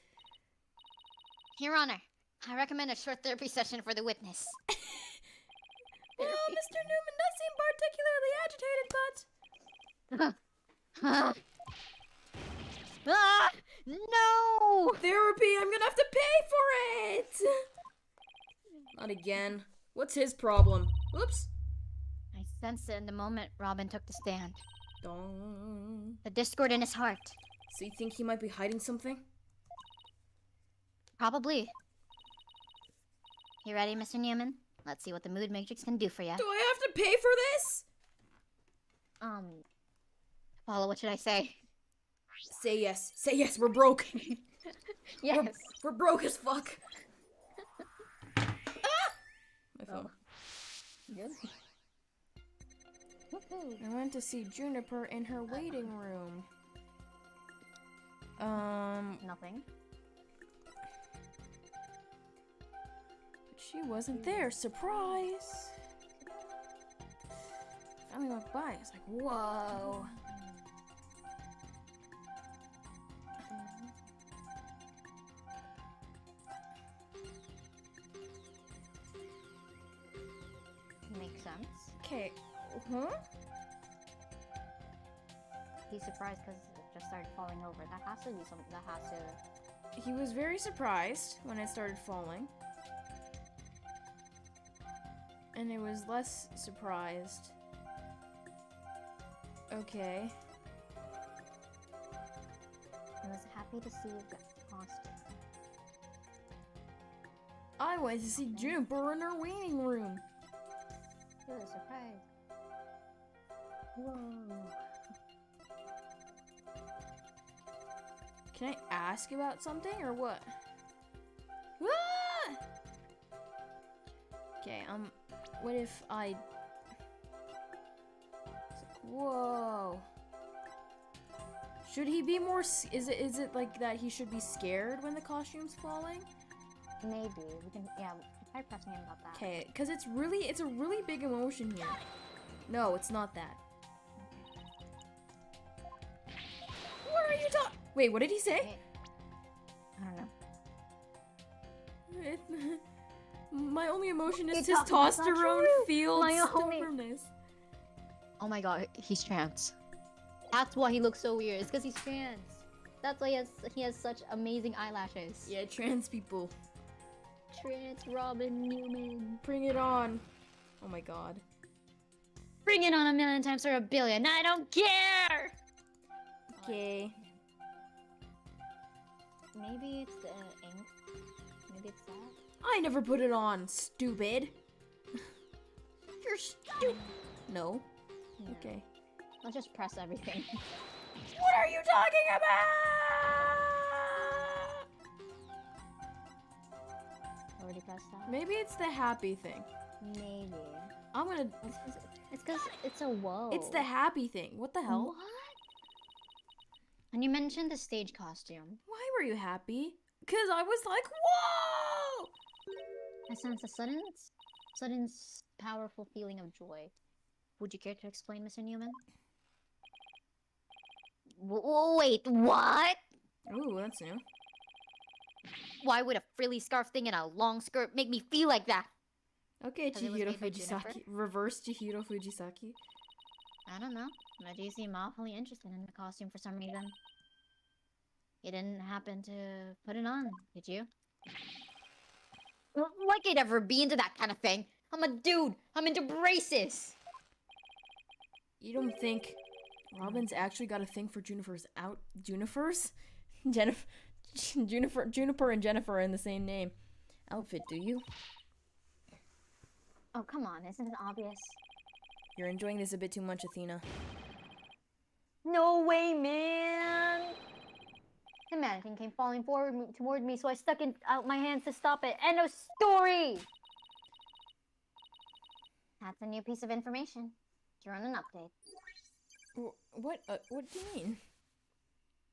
Your Honor, I recommend a short therapy session for the witness. Well, Mr. Newman does seem particularly agitated, but... Ah! No! Therapy, I'm gonna have to pay for it! Not again. What's his problem? Whoops. I sensed it in the moment Robin took the stand. Dong. The discord in his heart. So you think he might be hiding something? Probably. You ready, Mr. Newman? Let's see what the mood matrix can do for you. Do I have to pay for this? Paula, what should I say? Say yes. Say yes, we're broke. Yes. We're broke as fuck. Ah! My phone. Good. I went to see Juniper in her waiting room. Nothing. But she wasn't there. Surprise! Finally walked by. It's like, whoa. Makes sense. Okay. Huh? He's surprised because it just started falling over. That has to be something. That has to. He was very surprised when it started falling. And it was less surprised. Okay. I was happy to see the costume. I went to see Juniper in her waiting room. He was surprised. Whoa. Can I ask about something or what? Ah! Okay, what if I... It's like, whoa. Should he be more? Is it like that? He should be scared when the costume's falling. Maybe we can. Yeah, try pressing him about that. Okay, because it's a really big emotion here. No, it's not that. What are you talking? Wait, what did he say? I don't know. My only emotion is You're his talking- that's not testosterone true. field My only- stubbornness. Oh my god, he's trans. That's why he looks so weird. It's because he's trans. That's why he has such amazing eyelashes. Yeah, trans people. Trans Robin Newman. Bring it on. Oh my god. Bring it on a million times or a billion. I don't care. Okay. Maybe it's the ink. Maybe it's that. I never put it on, stupid. You're stupid. No. No. Okay. Let's just press everything. What are you talking about? Already pressed that? Maybe it's the happy thing. Maybe. I'm gonna. It's because it's a whoa. It's the happy thing. What the hell? What? And you mentioned the stage costume. Why were you happy? Cause I was like, whoa! I sense a sudden powerful feeling of joy. Would you care to explain, Mr. Newman? Wait, what? Ooh, that's new. Why would a frilly scarf thing and a long skirt make me feel like that? Okay, 'Cause it was Chihiro made by Juniper? Fujisaki. Reverse Chihiro Fujisaki. I don't know, but you seem awfully interested in the costume for some reason. You didn't happen to put it on, did you? Like I'd ever be into that kind of thing. I'm a dude. I'm into braces. You don't think Robin's actually got a thing for Juniper's Junipers? Juniper and Jennifer are in the same name. Outfit, do you? Oh, come on. Isn't it obvious? You're enjoying this a bit too much, Athena. No way, man! The mannequin came falling forward toward me, so I stuck out my hands to stop it. End of story! That's a new piece of information. You're on an update. What do you mean?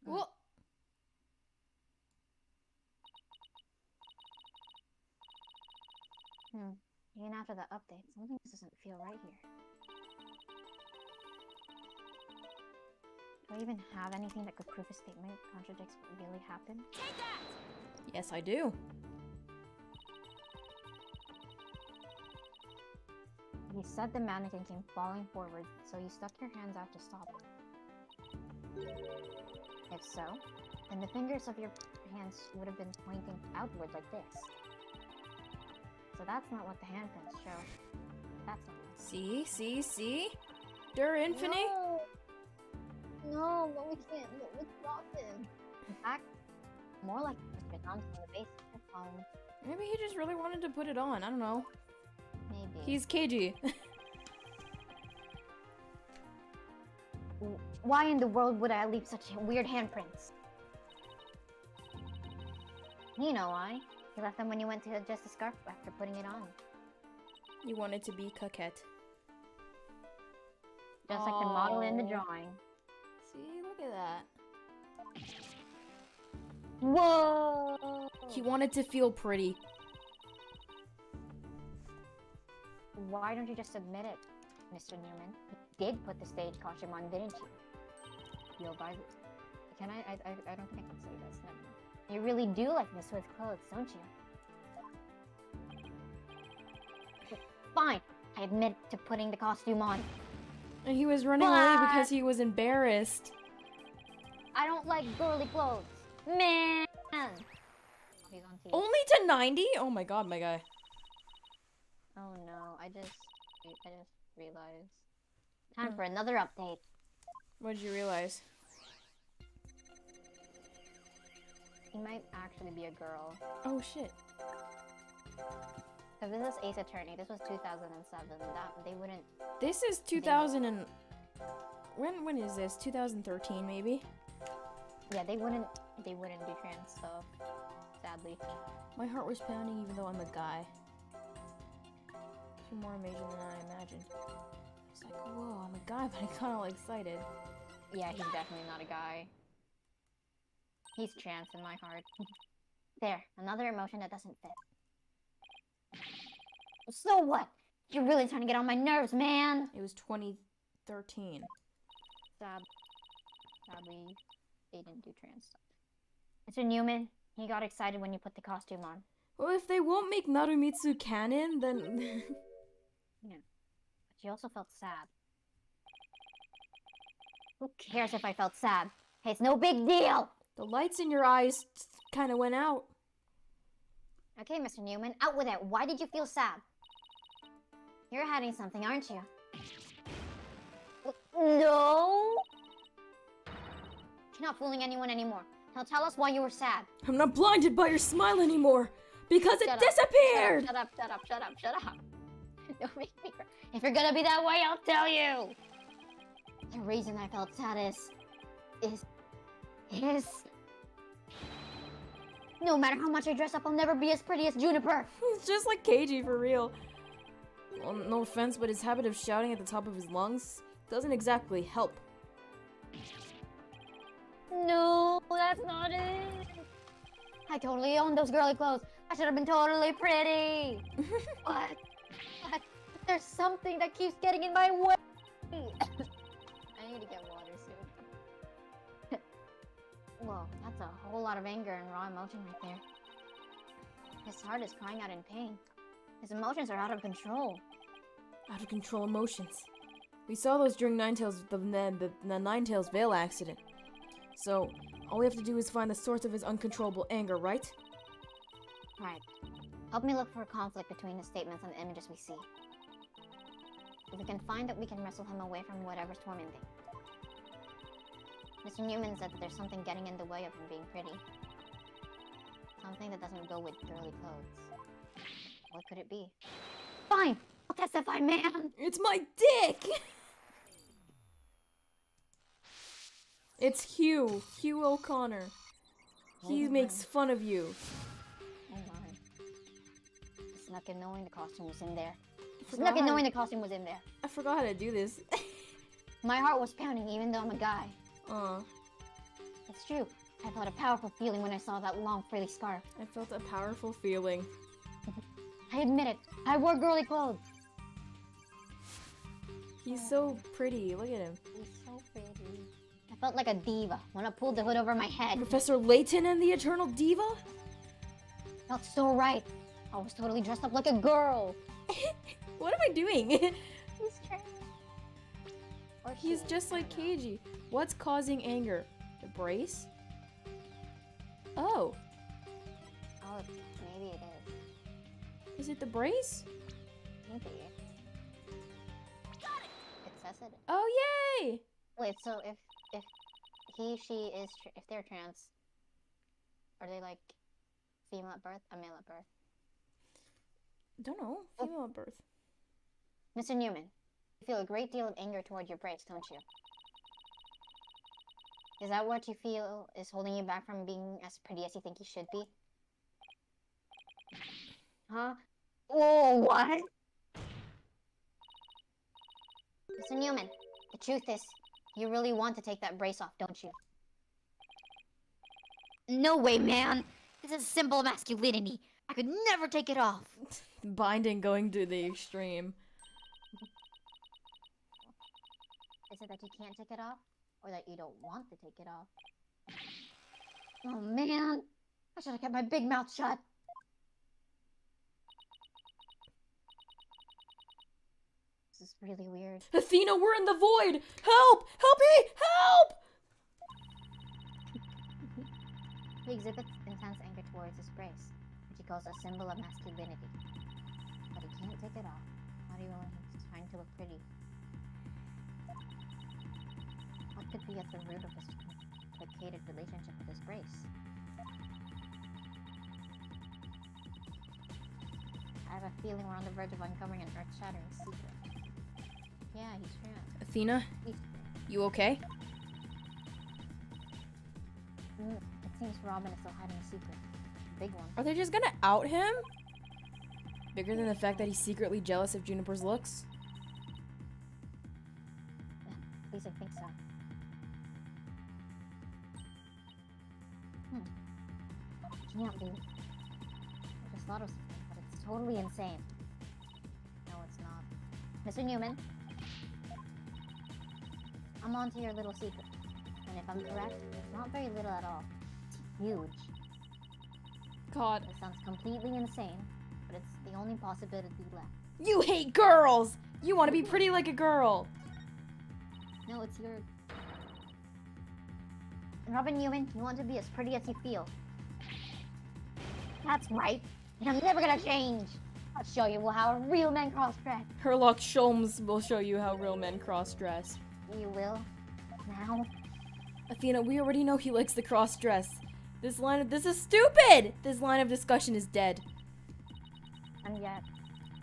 Hmm. Well, Even after the update, something just doesn't feel right here. Do I even have anything that could prove a statement contradicts what really happened? yes, I do. You said the mannequin came falling forward, so you stuck your hands out to stop it. If so, then the fingers of your hands would have been pointing outward like this. So that's not what the handprints show. That's not what. See? Der Infinity? No, but we can't. It's Robin. In fact, more like it's been on from the base of the phone. Maybe he just really wanted to put it on. I don't know. Maybe. He's KG. Why in the world would I leave such weird handprints? You know why. You left them when you went to adjust the scarf after putting it on. You wanted to be coquette. Just like the model in the Aw. drawing. See, look at that. Whoa! He wanted to feel pretty. Why don't you just admit it, Mr. Newman? You did put the stage costume on, didn't you? Yo, by the... Can I don't think I can say this. Never mind. You really do like Miss with clothes, don't you? Fine. I admit to putting the costume on. And he was running away because he was embarrassed. I don't like girly clothes. Man! He's on TV. Only to 90? Oh my god, my guy. Oh no, I just realized. Time for another update. What did you realize? He might actually be a girl. Oh shit. Because this is Ace Attorney. This was 2007. They wouldn't. This is 2000 and... When is this? 2013 maybe? Yeah, they wouldn't do trans stuff. Sadly. My heart was pounding even though I'm a guy. You're more amazing than I imagined. It's like, whoa, I'm a guy, but I kinda like excited. Yeah, he's definitely not a guy. He's trans in my heart. There, another emotion that doesn't fit. So what? You're really trying to get on my nerves, man. It was 2013. Sadly, they didn't do trans stuff. Mr. Newman, he got excited when you put the costume on. Well, if they won't make Narumitsu canon, then... Yeah. But you also felt sad. Who cares if I felt sad? Hey, it's no big deal! the lights in your eyes kind of went out. Okay, Mr. Newman, out with it. Why did you feel sad? You're hiding something, aren't you? No! You're not fooling anyone anymore. Now tell us why you were sad. I'm not blinded by your smile anymore, because it Shut up, disappeared! Shut up, shut up, shut up, shut up. Don't make me cry. If you're gonna be that way, I'll tell you. The reason I felt sad is... No matter how much I dress up, I'll never be as pretty as Juniper. He's just like Keiji for real. Well, no offense, but his habit of shouting at the top of his lungs doesn't exactly help. No, that's not it. I totally owned those girly clothes. I should have been totally pretty. But there's something that keeps getting in my way. I need to get water soon. Whoa, that's a whole lot of anger and raw emotion right there. His heart is crying out in pain. His emotions are out of control. Out of control emotions. We saw those during the Ninetales Veil accident. So, all we have to do is find the source of his uncontrollable anger, right? Right. Help me look for a conflict between his statements and the images we see. If we can find it, we can wrestle him away from whatever's tormenting. Mr. Newman said that there's something getting in the way of him being pretty. Something that doesn't go with girly clothes. What could it be? Fine! I'll testify, man! It's my dick! It's Hugh O'Connor. He Oh makes fun of you. Oh my. I snuck in knowing the costume was in there. Forgot I forgot how to do this. My heart was pounding even though I'm a guy. Aw. It's true. I felt a powerful feeling when I saw that long frilly scarf. I felt a powerful feeling. I admit it. I wore girly clothes. He's so pretty. Look at him. He's so pretty. I felt like a diva when I pulled the hood over my head. Professor Layton and the Eternal Diva? Felt so right. I was totally dressed up like a girl. What am I doing? He's trans. Or He's she. just like I don't know. Keiji. What's causing anger? The brace? Oh. Oh, maybe it is. Is it the brace? Maybe. It says it. Oh, yay! Wait, so if he, she is, if they're trans, are they like female at birth, or male at birth? Don't know. Female at birth. Mr. Newman, you feel a great deal of anger toward your brace, don't you? Is that what you feel is holding you back from being as pretty as you think you should be? Huh? Oh, what? Mr. Newman, the truth is, you really want to take that brace off, don't you? No way, man. This is simple masculinity. I could never take it off. Binding going to the extreme. Is it that you can't take it off? Or that you don't want to take it off? Oh, man. I should have kept my big mouth shut. This is really weird. Athena, we're in the void! Help! Help me! Help! He exhibits intense anger towards his brace, which he calls a symbol of masculinity. But he can't take it off. Not even when he's trying to look pretty. What could be at the root of his complicated relationship with his brace? I have a feeling we're on the verge of uncovering an earth-shattering secret. Yeah, he's trans. Athena, He's... you okay? It seems Robin is still hiding a secret. A big one. Are they just gonna out him? Bigger than the fact that he's secretly jealous of Juniper's looks? At least I think so. Can't be. I just thought of something, but it's totally insane. No, it's not. Mr. Newman, I'm onto your little secret. And if I'm correct, it's not very little at all. It's huge. God. It sounds completely insane, but it's the only possibility left. You hate girls! You want to be pretty like a girl. No, it's your... Robin Newman, you want to be as pretty as you feel. That's right. And I'm never gonna change. I'll show you how real men cross-dress. Herlock Sholmes will show you how real men cross-dress. You will? Now? Athena, we already know he likes the cross-dress. This is stupid! This line of discussion is dead. And yet,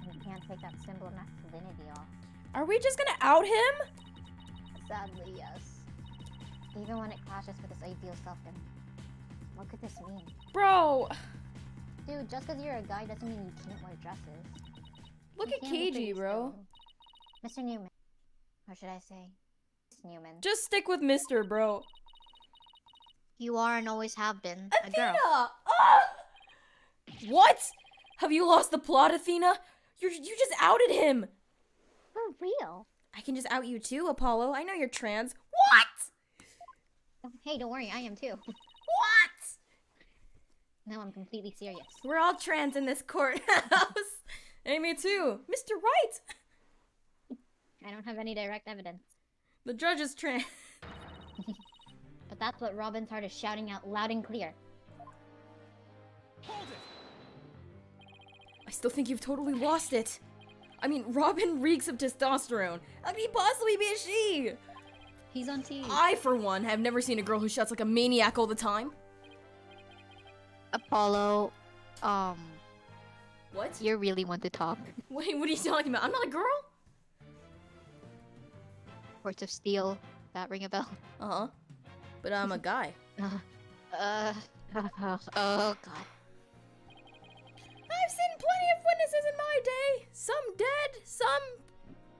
you can't take that symbol of masculinity off. Are we just gonna out him? Sadly, yes. Even when it clashes with his ideal self-image. What could this mean? Bro! Dude, just because you're a guy doesn't mean you can't wear dresses. Look You at can be KG, pretty bro. still. Mr. Newman. Or should I say, Miss Newman. Just stick with Mr., bro. You are and always have been a Athena! girl. Ah! What? Have you lost the plot, Athena? You just outed him! For real? I can just out you too, Apollo. I know you're trans. What? Hey, don't worry, I am too. What? No, I'm completely serious. We're all trans in this courthouse. Hey, me too. Mr. Right! I don't have any direct evidence. The judge is trans. But that's what Robin's heart is shouting out loud and clear. I still think you've totally lost it. I mean, Robin reeks of testosterone. How can he possibly be a she? He's on TV. I, for one, have never seen a girl who shouts like a maniac all the time. Apollo, What? you really want to talk. Wait, what are you talking about? I'm not a girl? Courts of Steel, that ring a bell? Uh-huh. But I'm a guy. Oh god. I've seen plenty of witnesses in my day. Some dead, some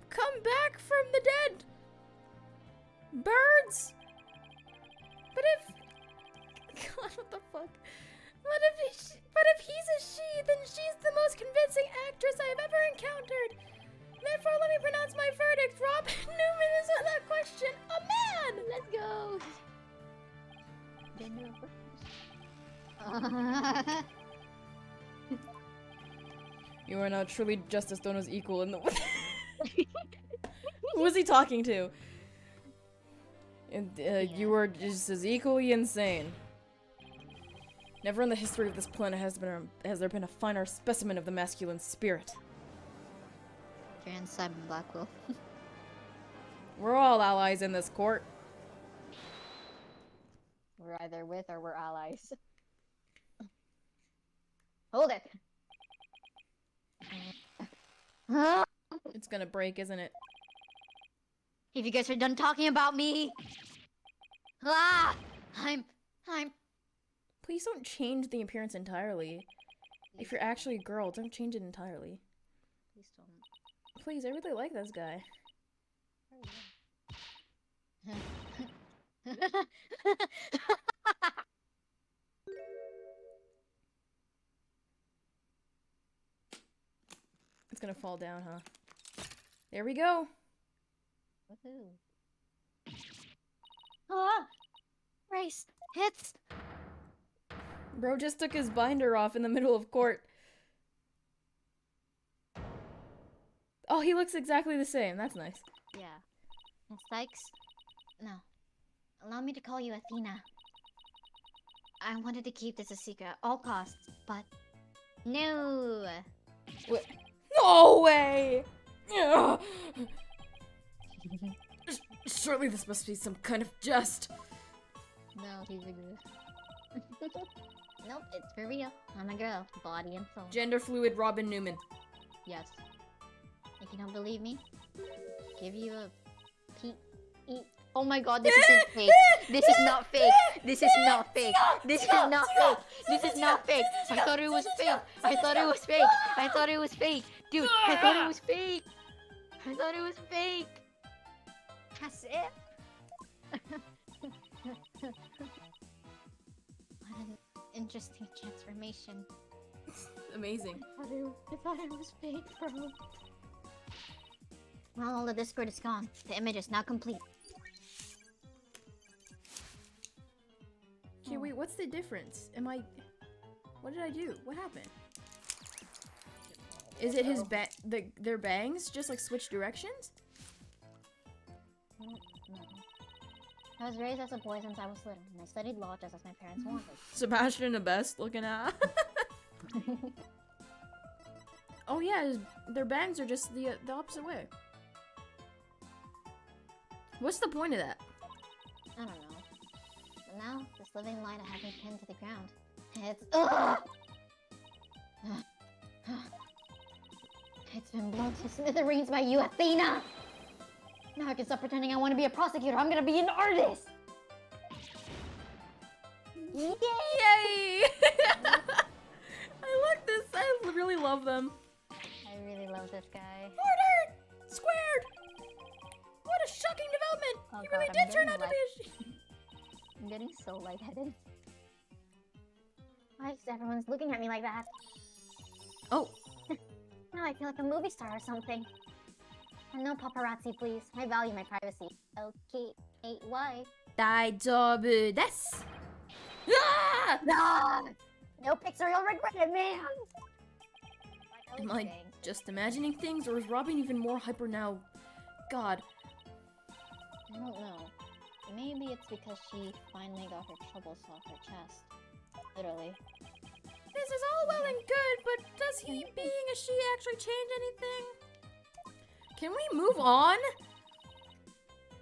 come back from the dead. Birds. But if... God, what the fuck? But if he's a she, then she's the most convincing actress I have ever encountered. Therefore, let me pronounce my verdict. Robin Newman is without question a man. Let's go. You are now truly Justice Dono's equal in the... Who was he talking to? And, you are just as equally insane. Never in the history of this planet has there been a finer specimen of the masculine spirit. Trans Simon Blackwell. We're all allies in this court. We're either with or we're allies. Hold it! It's gonna break, isn't it? If you guys are done talking about me... Ah! I'm... Please don't change the appearance entirely. If you're actually a girl, don't change it entirely. Please don't. Please, I really like this guy. It's gonna fall down, huh? There we go. Woohoo. Ah! Race! Hits! Bro just took his binder off in the middle of court. Oh, he looks exactly the same. That's nice. Yeah. Miss Sykes? No. Allow me to call you Athena. I wanted to keep this a secret at all costs, but... No! What? No way! Ugh. Surely this must be some kind of jest. No, he's a girl. Nope, it's for real. I'm a girl, body and soul. Gender fluid Robin Newman. Yes. If you don't believe me, give you a peek. Oh my god, this isn't fake. This is not fake. This is not fake. This is not fake. This is not fake. I thought it was fake. I thought it was fake. I thought it was fake. Dude, I thought it was fake. I thought it was fake. That's it. What interesting transformation. Amazing. I thought it was fake, bro. Well, the Discord is gone. The image is now complete. Okay, wait, what's the difference? What did I do? What happened? Is it his their bangs just like switch directions? No. I was raised as a boy since I was little, and I studied law just as my parents wanted. Sebastian the best looking at. Oh yeah, their bangs are just the opposite way. What's the point of that? I don't know. But now, this living light I have been pinned to the ground. It's ugh! It's been blown to smithereens by you, Athena! Now I can stop pretending I want to be a prosecutor. I'm gonna be an artist! Yay! Yay! I like this. I really love them. I really love this guy. Order! Squared! What a shocking development! Oh You really God, did turn out to be a I'm getting so lightheaded. Why is everyone's looking at me like that? Oh. Now I feel like a movie star or something. And no paparazzi, please. I value my privacy. Okay, 8Y. 大丈夫です. Ah! Ah! No pics or you'll regret it, man! Am I just imagining things, or is Robin even more hyper now? God. I don't know. Maybe it's because she finally got her troubles off her chest. Literally. This is all well and good, but does he being a she actually change anything? Can we move on?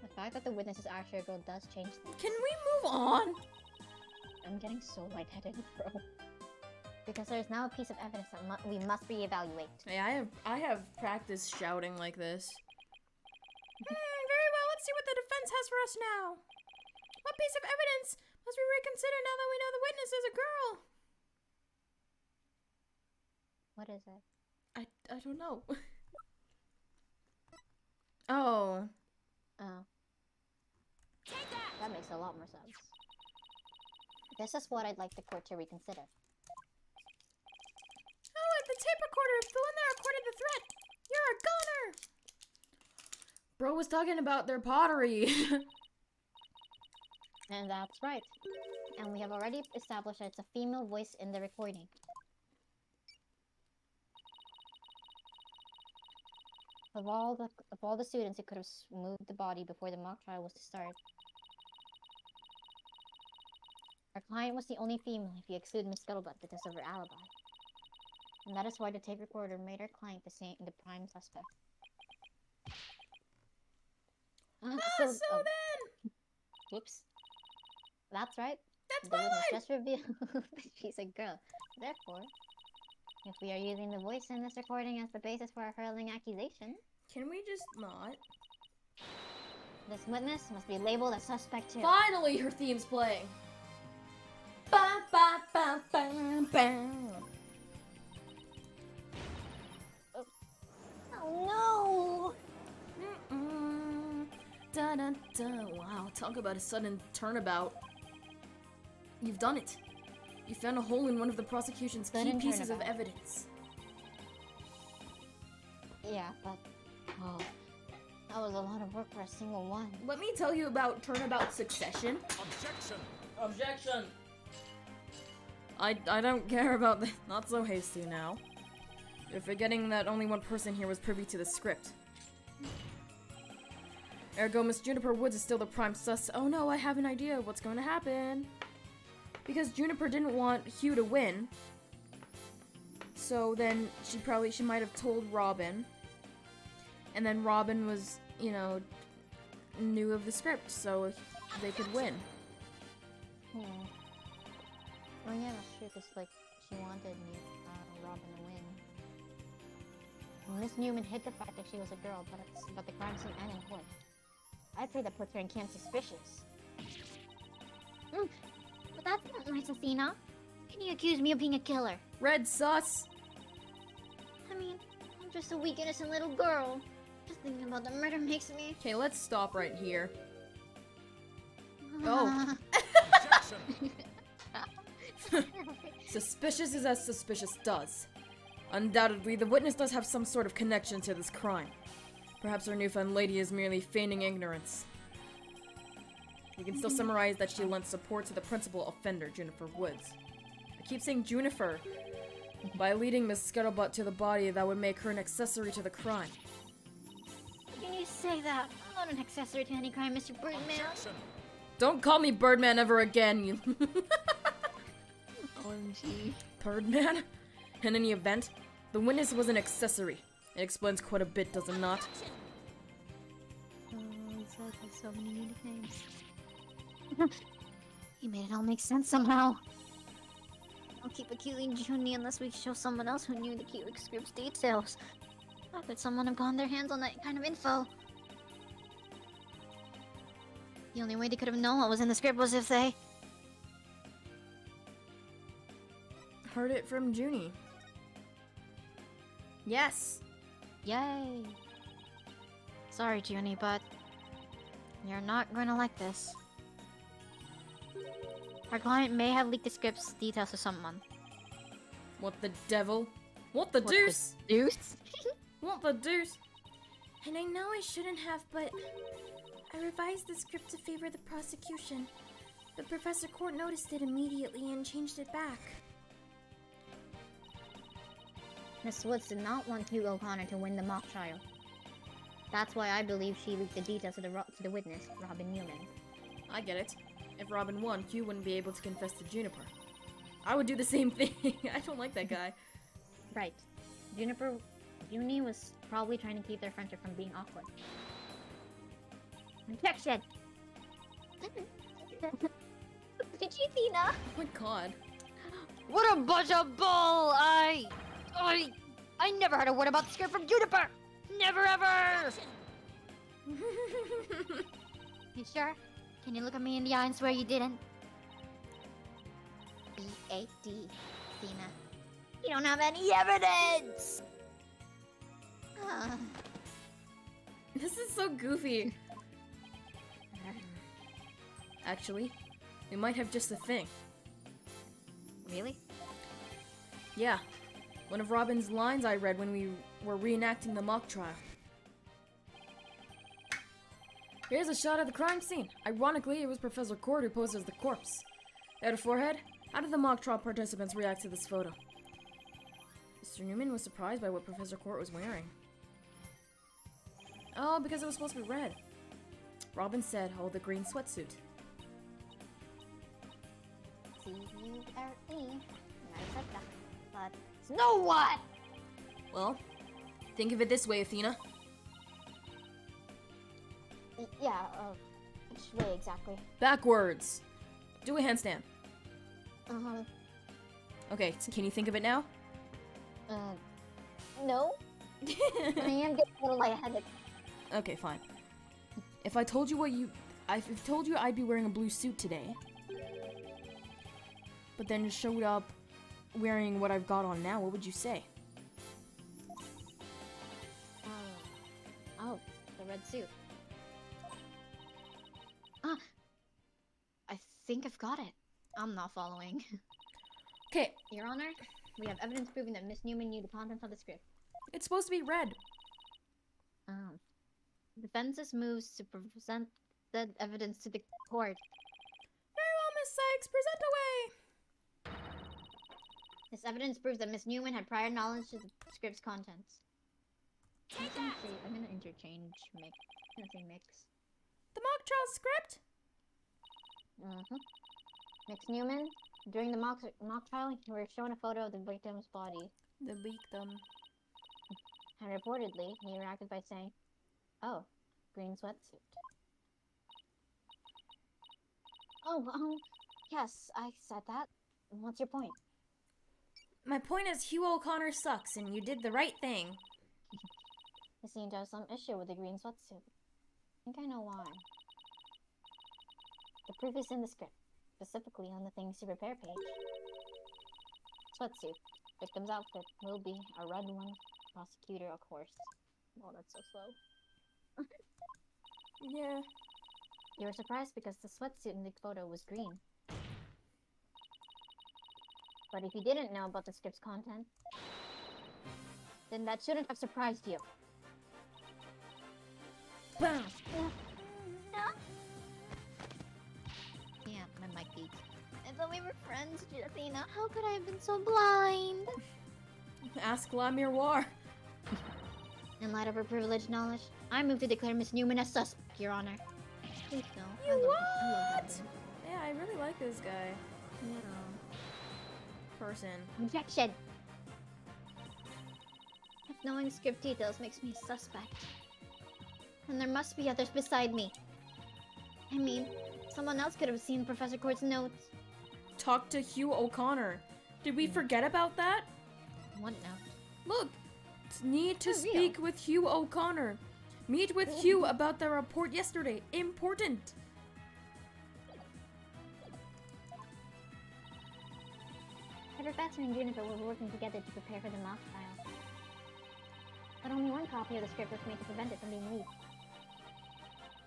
The fact that the witness is actually a girl does change things. Can we move on? I'm getting so lightheaded, bro. Because there's now a piece of evidence that we must reevaluate. Hey, I have practiced shouting like this. Very well, let's see what the defense has for us now. What piece of evidence must we reconsider now that we know the witness is a girl? What is it? I don't know. Oh. Oh. That makes a lot more sense. This is what I'd like the court to reconsider. Oh, look, the tape recorder! The one that recorded the threat! You're a goner! Bro was talking about their pottery. And that's right. And we have already established that it's a female voice in the recording. Of all the students who could have moved the body before the mock trial was to start, our client was the only female if you exclude Miss Scuttlebutt because of her alibi. And that is why the tape recorder made our client the prime suspect. So then! Whoops. That's right. That's The my witness line! just revealed that she's a girl. Therefore, if we are using the voice in this recording as the basis for our hurling accusation, Can we just not? this witness must be labeled as suspect too. Finally, her theme's playing. Ba ba ba ba ba. Oh Mm-mm. Da da da. Wow, talk about a sudden turnabout. You've done it. You found a hole in one of the prosecution's key Sudden pieces of turnabout. evidence. no! Yeah, but oh, that was a lot of work for a single one. Let me tell you about turnabout succession. Objection! Objection! I don't care about that. Not so hasty now. You're forgetting that only one person here was privy to the script. Ergo, Miss Juniper Woods is still the prime sus. Oh no, I have an idea of what's going to happen. Because Juniper didn't want Hugh to win. So then she might have told Robin. And then Robin was, you know, knew of the script, so they could win. Oh yeah, that's true, because like, she wanted Robin to win. Miss Newman hid the fact that she was a girl, but the crime scene and in court. I'd say that puts her in camp suspicious. But that's not nice, Athena. Can you accuse me of being a killer? Red sus! I mean, I'm just a weak, innocent little girl. Just thinking about the murder makes me... Okay, let's stop right here. Oh. Objection! Suspicious is as suspicious does. Undoubtedly, the witness does have some sort of connection to this crime. Perhaps our newfound lady is merely feigning ignorance. We can still summarize that she lent support to the principal offender, Juniper Woods. I keep saying Juniper. By leading Miss Scuttlebutt to the body, that would make her an accessory to the crime. How can you say that? I'm not an accessory to any crime, Mr. Birdman. Don't call me Birdman ever again, you OMG. Birdman? In any event, the witness was an accessory. It explains quite a bit, does it not? Oh, he said like so many unique names. He made it all make sense somehow. I'll keep accusing Junie unless we show someone else who knew the Keylix script's details. How could someone have gotten their hands on that kind of info? The only way they could have known what was in the script was if they... Heard it from Junie. Yes! Yay! Sorry, Junie, but... you're not going to like this. Our client may have leaked the script's details to someone. What the devil? What the deuce? Deuce? What the deuce? And I know I shouldn't have, but I revised the script to favor the prosecution. But Professor Court noticed it immediately and changed it back. Miss Woods did not want Hugh O'Connor to win the mock trial. That's why I believe she leaked the details to the witness, Robin Newman. I get it. If Robin won, Hugh wouldn't be able to confess to Juniper. I would do the same thing. I don't like that guy. Right. Junie was probably trying to keep their friendship from being awkward. Objection! Did you, Tina? Oh my god. What a bunch of bull! I never heard a word about the script from Juniper! Never ever! You sure? Can you look at me in the eye and swear you didn't? B-A-D, Tina. You don't have any evidence! This is so goofy. Actually, we might have just the thing. Really? Yeah. One of Robin's lines I read when we were reenacting the mock trial. Here's a shot of the crime scene. Ironically, it was Professor Court who posed as the corpse. They had a forehead. How did the mock trial participants react to this photo? Mr. Newman was surprised by what Professor Court was wearing. Oh, because it was supposed to be red. Robin said, "Oh, the green sweatsuit." C-U-R-E. Nice like that. But No what? Well, think of it this way, Athena. yeah, which way exactly? Backwards. Do a handstand. Um, Okay, so can you think of it now? no. I am getting a little lightheaded. Okay, fine. If I told you I've told you I'd be wearing a blue suit today, but then showed up wearing what I've got on now, what would you say? Oh, the red suit. I think I've got it. I'm not following. Okay, Your Honor, we have evidence proving that Miss Newman knew the contents of the script. it's supposed to be red. Defense's moves to present the evidence to the court. Very well, Miss Sykes, present away! This evidence proves that Miss Newman had prior knowledge of the script's contents. I'm gonna interchange mix. I'm gonna say mix. The mock trial script? Miss Newman, during the mock trial, you were shown a photo of the victim's body, The victim. and reportedly, he reacted by saying, "Oh, green sweatsuit." Oh, yes, I said that. What's your point? My point is Hugh O'Connor sucks and you did the right thing. You seem to have some issue with the green sweatsuit. I think I know why. The proof is in the script, specifically on the things to prepare page. Sweatsuit. Victim's outfit will be a red one. Prosecutor, of course. Oh, that's so slow. Yeah. You were surprised because the sweatsuit in the photo was green. But if you didn't know about the script's content, then that shouldn't have surprised you. Bam! Yeah, my mic beats. I thought we were friends, Athena. How could I have been so blind? Ask La Miroir. In light of her privileged knowledge, I move to declare Miss Newman a suspect, Your Honor. Please don't. You I love what? that Yeah, I really like this guy. woman. Person. Objection! If knowing script details makes me a suspect, then there must be others beside me. I mean, someone else could have seen Professor Court's notes. Talk to Hugh O'Connor. Did we forget about that? What note? Look, need to For real? speak with Hugh O'Connor. Meet with Hugh about the report yesterday. Important. The professor and Juniper were working together to prepare for the mock trial. But only one copy of the script was made to prevent it from being leaked.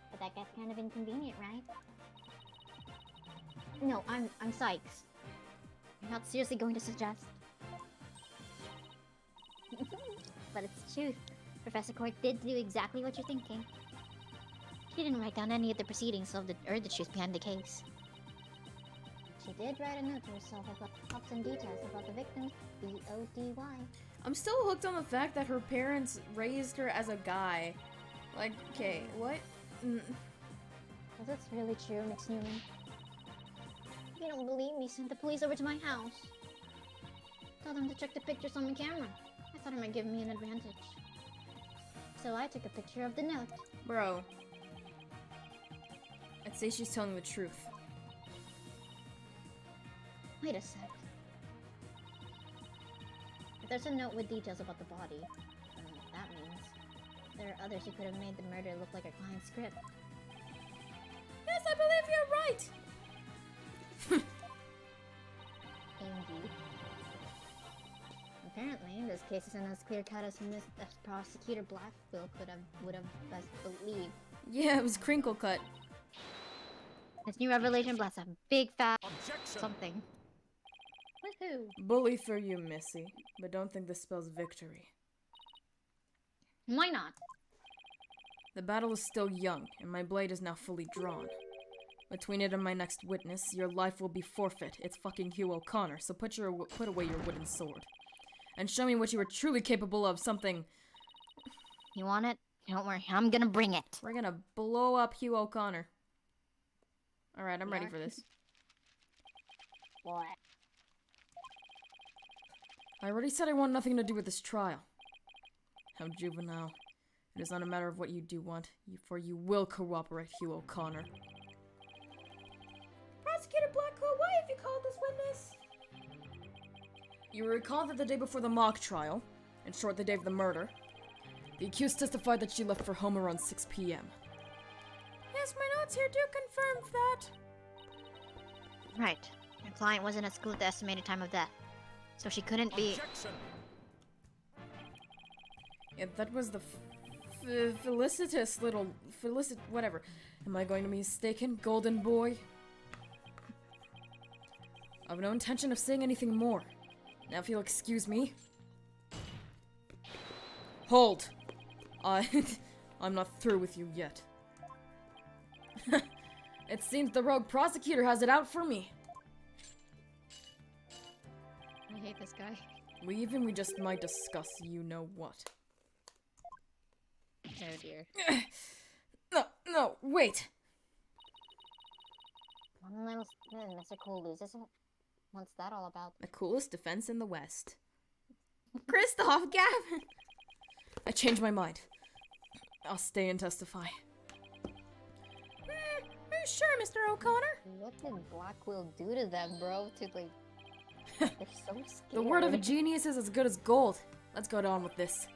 But that gets kind of inconvenient, right? No, I'm Sykes. You're not seriously going to suggest? But it's the truth. Professor Court did do exactly what you're thinking. She didn't write down any of the proceedings or the truth behind the case. She did write a note to herself about facts and details about the victim's B.O.D.Y. I'm still hooked on the fact that her parents raised her as a guy. Like, okay, what? Was this really true, Miss Newman? If you don't believe me, send the police over to my house. Tell them to check the pictures on the camera. I thought it might give me an advantage. So I took a picture of the note. Bro. I'd say she's telling the truth. Wait a sec. If there's a note with details about the body, that means there are others who could have made the murder look like our client's script. Yes, I believe you're right! Indeed. Apparently, this case isn't as clear-cut as Prosecutor Blackquill would have best believed. Yeah, it was crinkle cut. This new revelation blasts a big fat something. Woohoo! Bully for you, Missy. But don't think this spells victory. Why not? The battle is still young, and my blade is now fully drawn. Between it and my next witness, your life will be forfeit. It's fucking Hugh O'Connor, so put away your wooden sword. And show me what you are truly capable of, something... You want it? Don't worry, I'm gonna bring it. We're gonna blow up Hugh O'Connor. Alright, I'm ready for this. What? I already said I want nothing to do with this trial. How juvenile. It is not a matter of what you do want, for you will cooperate, Hugh O'Connor. Prosecutor Blackquill, why have you called this witness? You will recall that the day before the mock trial, in short, the day of the murder, the accused testified that she left for home around 6 p.m. Yes, my notes here do confirm that. Right. Your client wasn't at school at the estimated time of death, so she couldn't be. Yeah, that was the whatever. Am I going to be mistaken, golden boy? I've no intention of saying anything more. Now if you'll excuse me. Hold! I'm not through with you yet. It seems the rogue prosecutor has it out for me. I hate this guy. We just might discuss you know what. Oh dear. No, wait! One little spin, Mr. Cole loses it. What's that all about? The coolest defense in the West. Kristoff, Gavin! I changed my mind. I'll stay and testify. Are you sure, Mr. O'Connor? What did Blackquill do to them, bro? They're so scared. The word of a genius is as good as gold. Let's go on with this.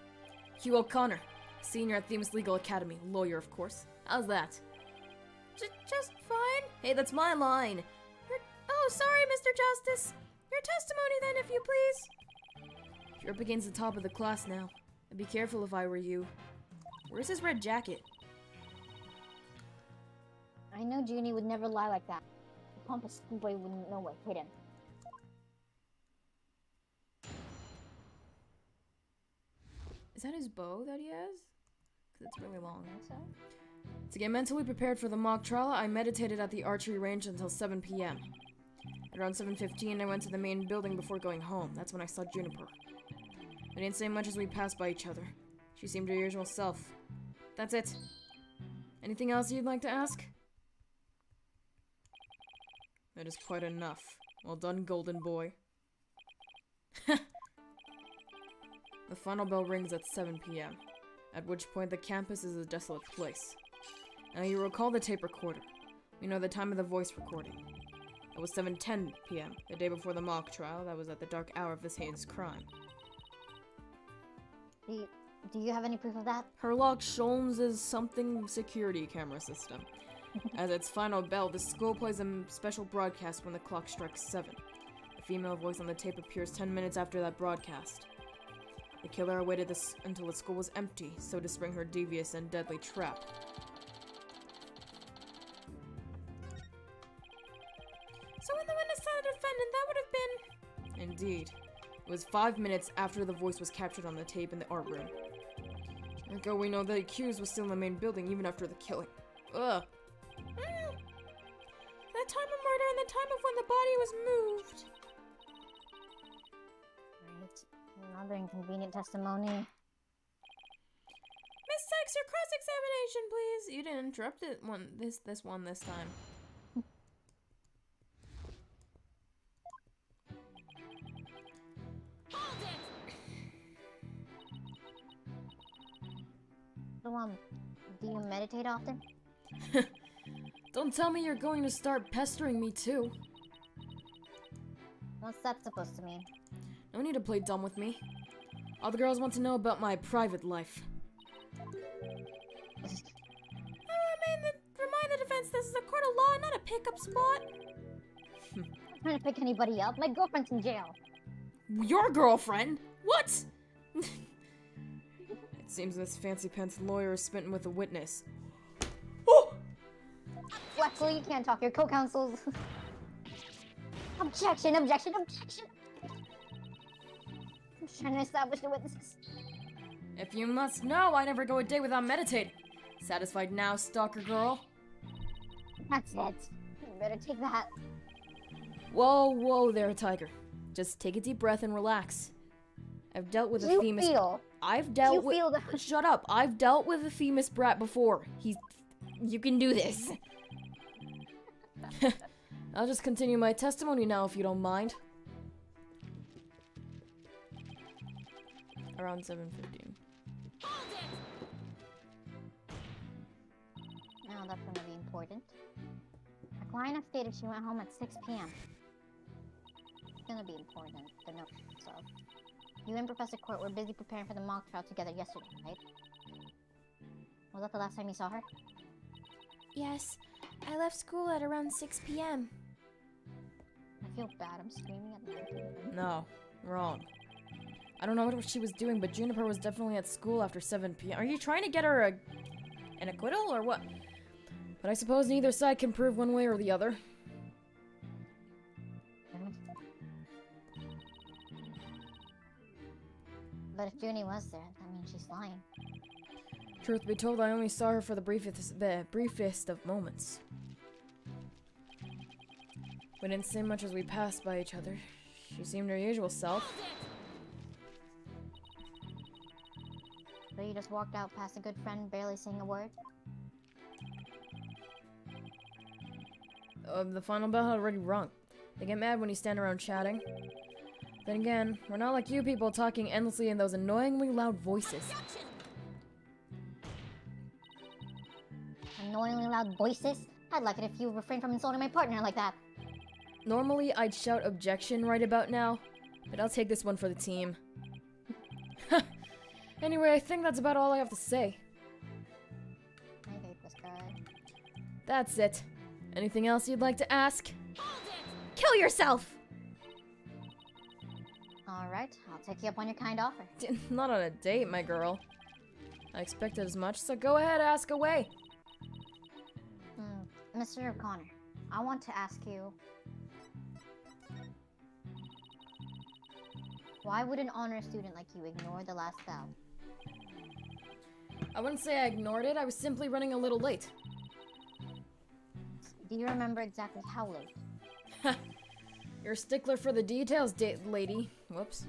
Hugh O'Connor, senior at Themis Legal Academy, lawyer, of course. How's that? Just fine. Hey, that's my line. Oh, sorry, Mr. Justice. Your testimony then, if you please. You're up against the top of the class now. I'd be careful if I were you. Where's his red jacket? I know Junie would never lie like that. The pompous schoolboy wouldn't know what hit him. Is that his bow that he has? Because it's really long. I think so. To get mentally prepared for the mock trial, I meditated at the archery range until 7 p.m. At around 7:15, I went to the main building before going home. That's when I saw Juniper. I didn't say much as we passed by each other. She seemed her usual self. That's it. Anything else you'd like to ask? That is quite enough. Well done, golden boy. The final bell rings at 7 p.m., at which point the campus is a desolate place. Now you recall the tape recorder. You know the time of the voice recording. It was 7:10 p.m., the day before the mock trial. That was at the dark hour of this heinous crime. Do you have any proof of that? Herlock Sholmes' something security camera system. As its final bell, the school plays a special broadcast when the clock strikes 7. The female voice on the tape appears 10 minutes after that broadcast. The killer waited until the school was empty, so to spring her devious and deadly trap. So when the witness saw the defendant, that would have been... Indeed. It was 5 minutes after the voice was captured on the tape in the art room. Ergo, we know the accused was still in the main building even after the killing. Ugh. The time of murder and the time of when the body was moved. Right. Another inconvenient testimony. Miss Sykes, your cross-examination, please. You didn't interrupt it this time. So, do you meditate often? Don't tell me you're going to start pestering me too. What's that supposed to mean? No need to play dumb with me. All the girls want to know about my private life. Remind the defense this is a court of law, not a pickup spot. I'm trying to pick anybody up. My girlfriend's in jail. Your girlfriend? What? It seems this fancy pants lawyer is smitten with a witness. Oh! Flexley, you can't talk. Your co-counsels. Objection, objection, objection. I'm trying to establish the witnesses. If you must know, I never go a day without meditating. Satisfied now, stalker girl? That's it. You better take that. Whoa there, Tiger. Just take a deep breath and relax. I've dealt with a famous... Shut up! I've dealt with a famous brat before. You can do this. I'll just continue my testimony now if you don't mind. Around 7:15. Now that's gonna be important. The client stated she went home at 6 p.m. It's gonna be important to know. So, you and Professor Court were busy preparing for the mock trial together yesterday, right? Was that the last time you saw her? Yes, I left school at around 6 p.m. I feel bad. I'm screaming at the No, wrong. I don't know what she was doing, but Juniper was definitely at school after 7 p.m. Are you trying to get her an acquittal or what? But I suppose neither side can prove one way or the other. But if Junie was there, that means she's lying. Truth be told, I only saw her for the briefest of moments. We didn't say much as we passed by each other. She seemed her usual self. So you just walked out past a good friend, barely saying a word? The final bell had already rung. They get mad when you stand around chatting. Then again, we're not like you people talking endlessly in those annoyingly loud voices. Annoyingly loud voices? I'd like it if you refrained from insulting my partner like that. Normally, I'd shout objection right about now, but I'll take this one for the team. Anyway, I think that's about all I have to say. I hate this guy. That's it. Anything else you'd like to ask? Kill yourself! Alright, I'll take you up on your kind offer. Not on a date, my girl. I expected as much, so go ahead, ask away. Mr. O'Connor, I want to ask you... Why would an honor student like you ignore the last bell? I wouldn't say I ignored it, I was simply running a little late. Do you remember exactly how late? You're a stickler for the details, lady. Whoops.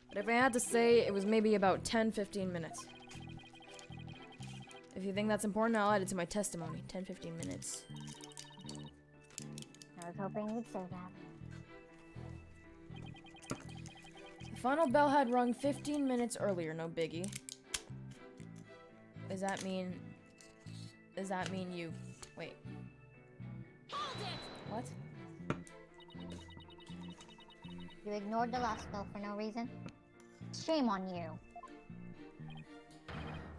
But if I had to say, it was maybe about 10-15 minutes. If you think that's important, I'll add it to my testimony. 10-15 minutes. I was hoping you'd say that. The final bell had rung 15 minutes earlier, no biggie. Does that mean you... Wait. What? You ignored the last bell for no reason? Shame on you.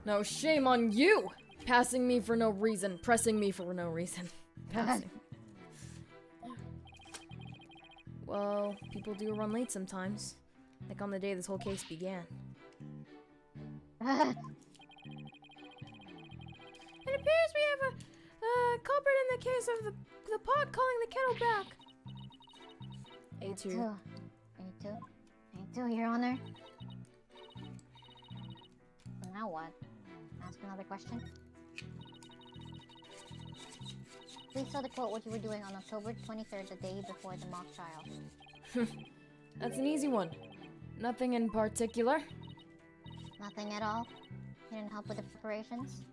No, shame on you! Passing me for no reason. Pressing me for no reason. Passing. Well, people do run late sometimes. Like on the day this whole case began. It appears we have a culprit in the case of the pot calling the kettle back. A2. A2, Your Honor. Now what? Ask another question? Please tell the court what you were doing on October 23rd, the day before the mock trial. That's an easy one. Nothing in particular. Nothing at all? You didn't help with the preparations?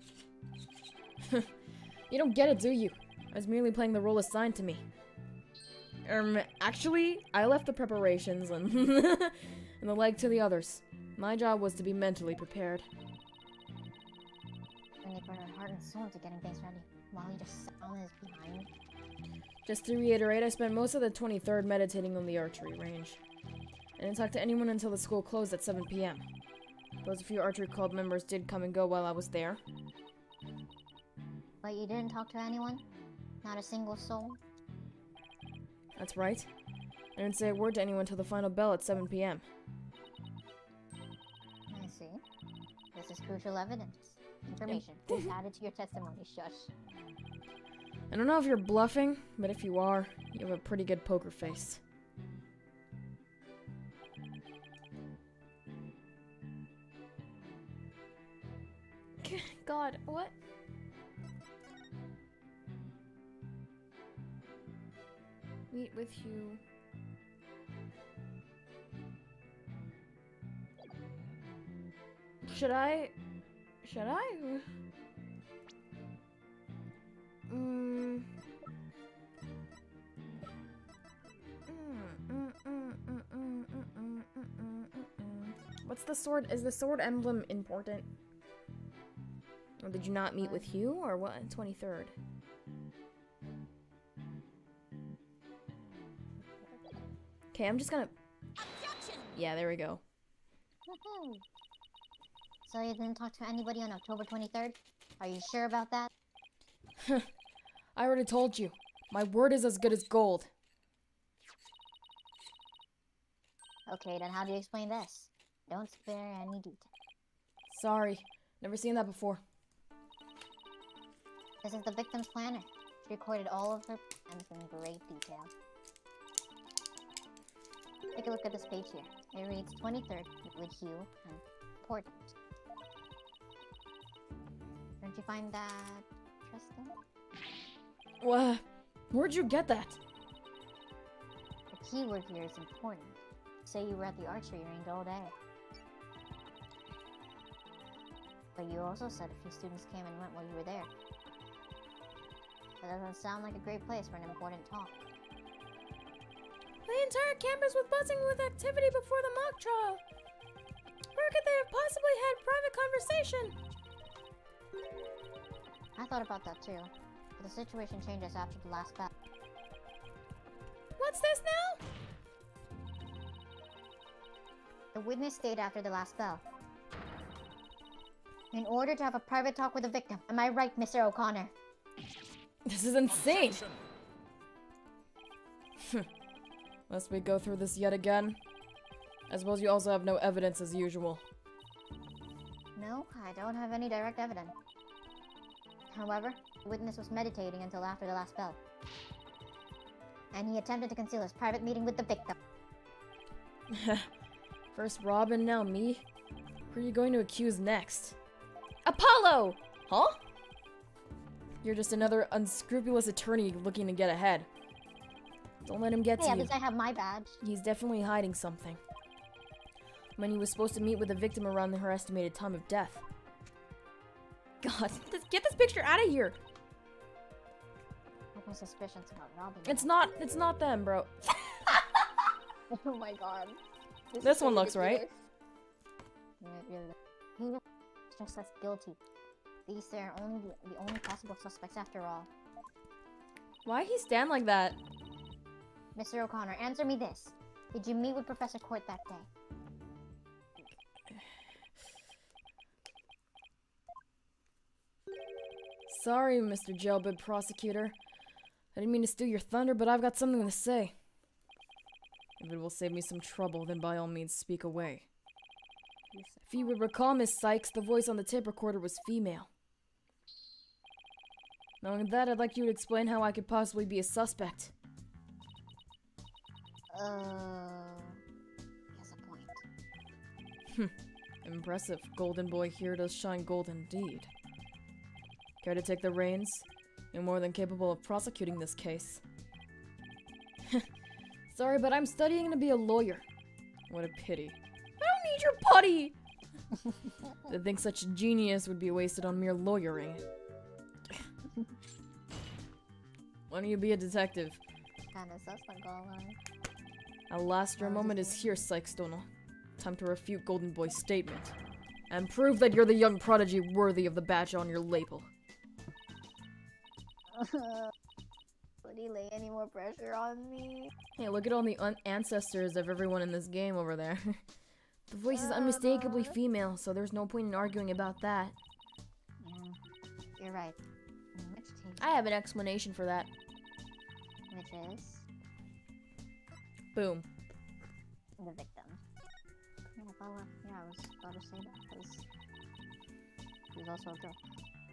You don't get it, do you? I was merely playing the role assigned to me. Actually, I left the preparations and, and the leg to the others. My job was to be mentally prepared. And they put her heart and soul into getting things ready, while he just sat on his behind. Just to reiterate, I spent most of the 23rd meditating on the archery range. I didn't talk to anyone until the school closed at 7 p.m. Those few archery club members did come and go while I was there. But you didn't talk to anyone? Not a single soul? That's right. I didn't say a word to anyone till the final bell at 7 p.m. I see. This is crucial evidence. Information. Please add it to your testimony, shush. I don't know if you're bluffing, but if you are, you have a pretty good poker face. God, what? Meet with you. Should I? What's the sword? Is the sword emblem important? Or did you not meet with Hugh, or what? 23rd. Okay, I'm just gonna... Yeah, there we go. Woohoo! So you didn't talk to anybody on October 23rd? Are you sure about that? I already told you. My word is as good as gold. Okay, then how do you explain this? Don't spare any detail. Sorry. Never seen that before. This is the victim's planner. She recorded all of her plans in great detail. Take a look at this page here. It reads 23rd with Hugh and important. Don't you find that interesting? What? Where'd you get that? The keyword here is important. Say you were at the archery range all day. But you also said a few students came and went while you were there. That doesn't sound like a great place for an important talk. The entire campus was buzzing with activity before the mock trial. Where could they have possibly had private conversation? I thought about that too. But the situation changes after the last bell. What's this now? The witness stayed after the last bell. In order to have a private talk with the victim. Am I right, Mr. O'Connor? This is insane. Must we go through this yet again? I suppose you also have no evidence as usual. No, I don't have any direct evidence. However, the witness was meditating until after the last bell. And he attempted to conceal his private meeting with the victim. First Robin, now me. Who are you going to accuse next? Apollo! Huh? You're just another unscrupulous attorney looking to get ahead. Don't let him get Hey, to at you. least I have my badge. He's definitely hiding something. When he was supposed to meet with the victim around her estimated time of death. God, get this picture out of here! I have my suspicions about robbing. It's not them, bro. Oh my god. This one looks right. Yeah, it really does. He was just as guilty. These are only the only possible suspects after all. Why he stand like that? Mr. O'Connor, answer me this. Did you meet with Professor Court that day? Sorry, Mr. Jailbird Prosecutor. I didn't mean to steal your thunder, but I've got something to say. If it will save me some trouble, then by all means speak away. If you would recall, Miss Sykes, the voice on the tape recorder was female. Knowing that, I'd like you to explain how I could possibly be a suspect. He has a point. Impressive. Golden Boy here does shine gold indeed. Care to take the reins? You're more than capable of prosecuting this case. Sorry, but I'm studying to be a lawyer. What a pity. I don't need your putty! To think such genius would be wasted on mere lawyering. Why don't you be a detective? Kinda sus, not gonna lie. Our last rare moment is here, Sykes Donal. Time to refute Golden Boy's statement. And prove that you're the young prodigy worthy of the badge on your label. Would he lay any more pressure on me? Hey, look at all the ancestors of everyone in this game over there. The voice is unmistakably female, so there's no point in arguing about that. Yeah, you're right. In which case, I have an explanation for that. which is Boom. the victim. Yeah, I was about to say that because he was also a girl.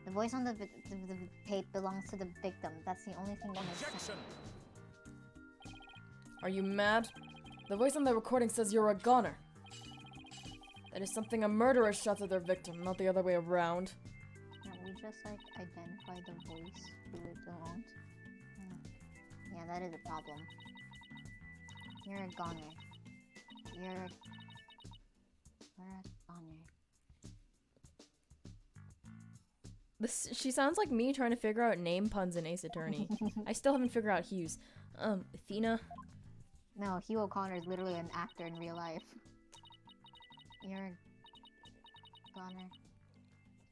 The voice on the tape belongs to the victim. That's the only thing that makes sense. Are you mad? The voice on the recording says you're a gunner. That is something a murderer shot at their victim, not the other way around. Can't we just like identify the voice who it belonged? Yeah, that is a problem. You're a goner. You're a goner. She sounds like me trying to figure out name puns in Ace Attorney. I still haven't figured out Hughes. Athena? No, Hugh O'Connor is literally an actor in real life. You're a goner.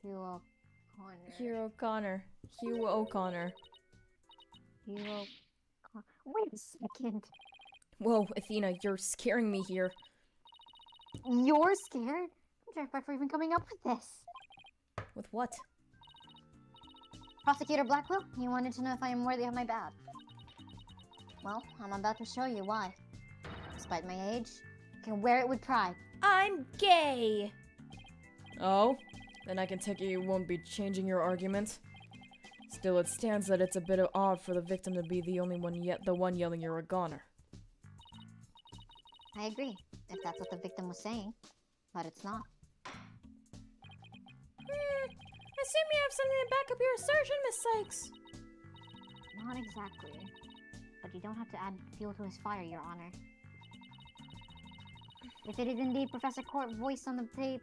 Hugh O'Connor. Hugh O'Connor. Hugh O'Connor. Hugh O'Connor. Wait a second. Whoa, Athena, you're scaring me here. You're scared? I'm terrified for even coming up with this. With what? Prosecutor Blackwell, you wanted to know if I am worthy of my badge. Well, I'm about to show you why. Despite my age, I can wear it with pride. I'm gay! Oh? Then I can take it you won't be changing your argument? Still, it stands that it's a bit odd for the victim to be the only one the one yelling you're a goner. I agree, if that's what the victim was saying. But it's not. I assume you have something to back up your assertion, Miss Sykes. Not exactly. But you don't have to add fuel to his fire, Your Honor. If it is indeed Professor Court voice on the tape,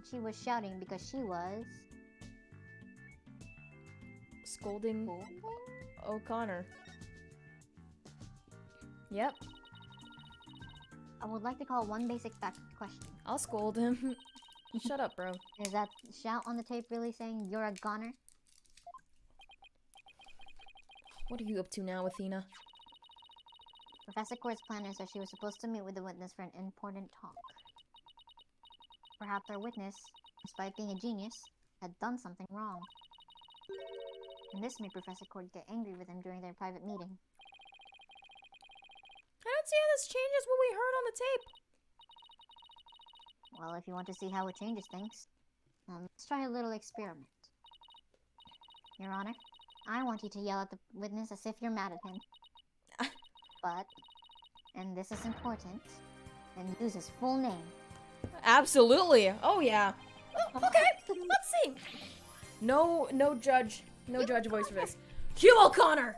she was shouting because she was... Scolding O'Connor. Yep, I would like to call one basic fact question. I'll scold him. Shut up, bro. Is that shout on the tape really saying you're a goner? What are you up to now, Athena? Professor Court's planner said she was supposed to meet with the witness for an important talk. Perhaps our witness, despite being a genius, had done something wrong. And this made Professor Court get angry with him during their private meeting. I don't see how this changes what we heard on the tape. Well, if you want to see how it changes things, let's try a little experiment. Your Honor, I want you to yell at the witness as if you're mad at him. But, and this is important, and use his full name. Absolutely. Oh yeah. Oh, okay. Let's see. No judge voice for this. Hugh O'Connor.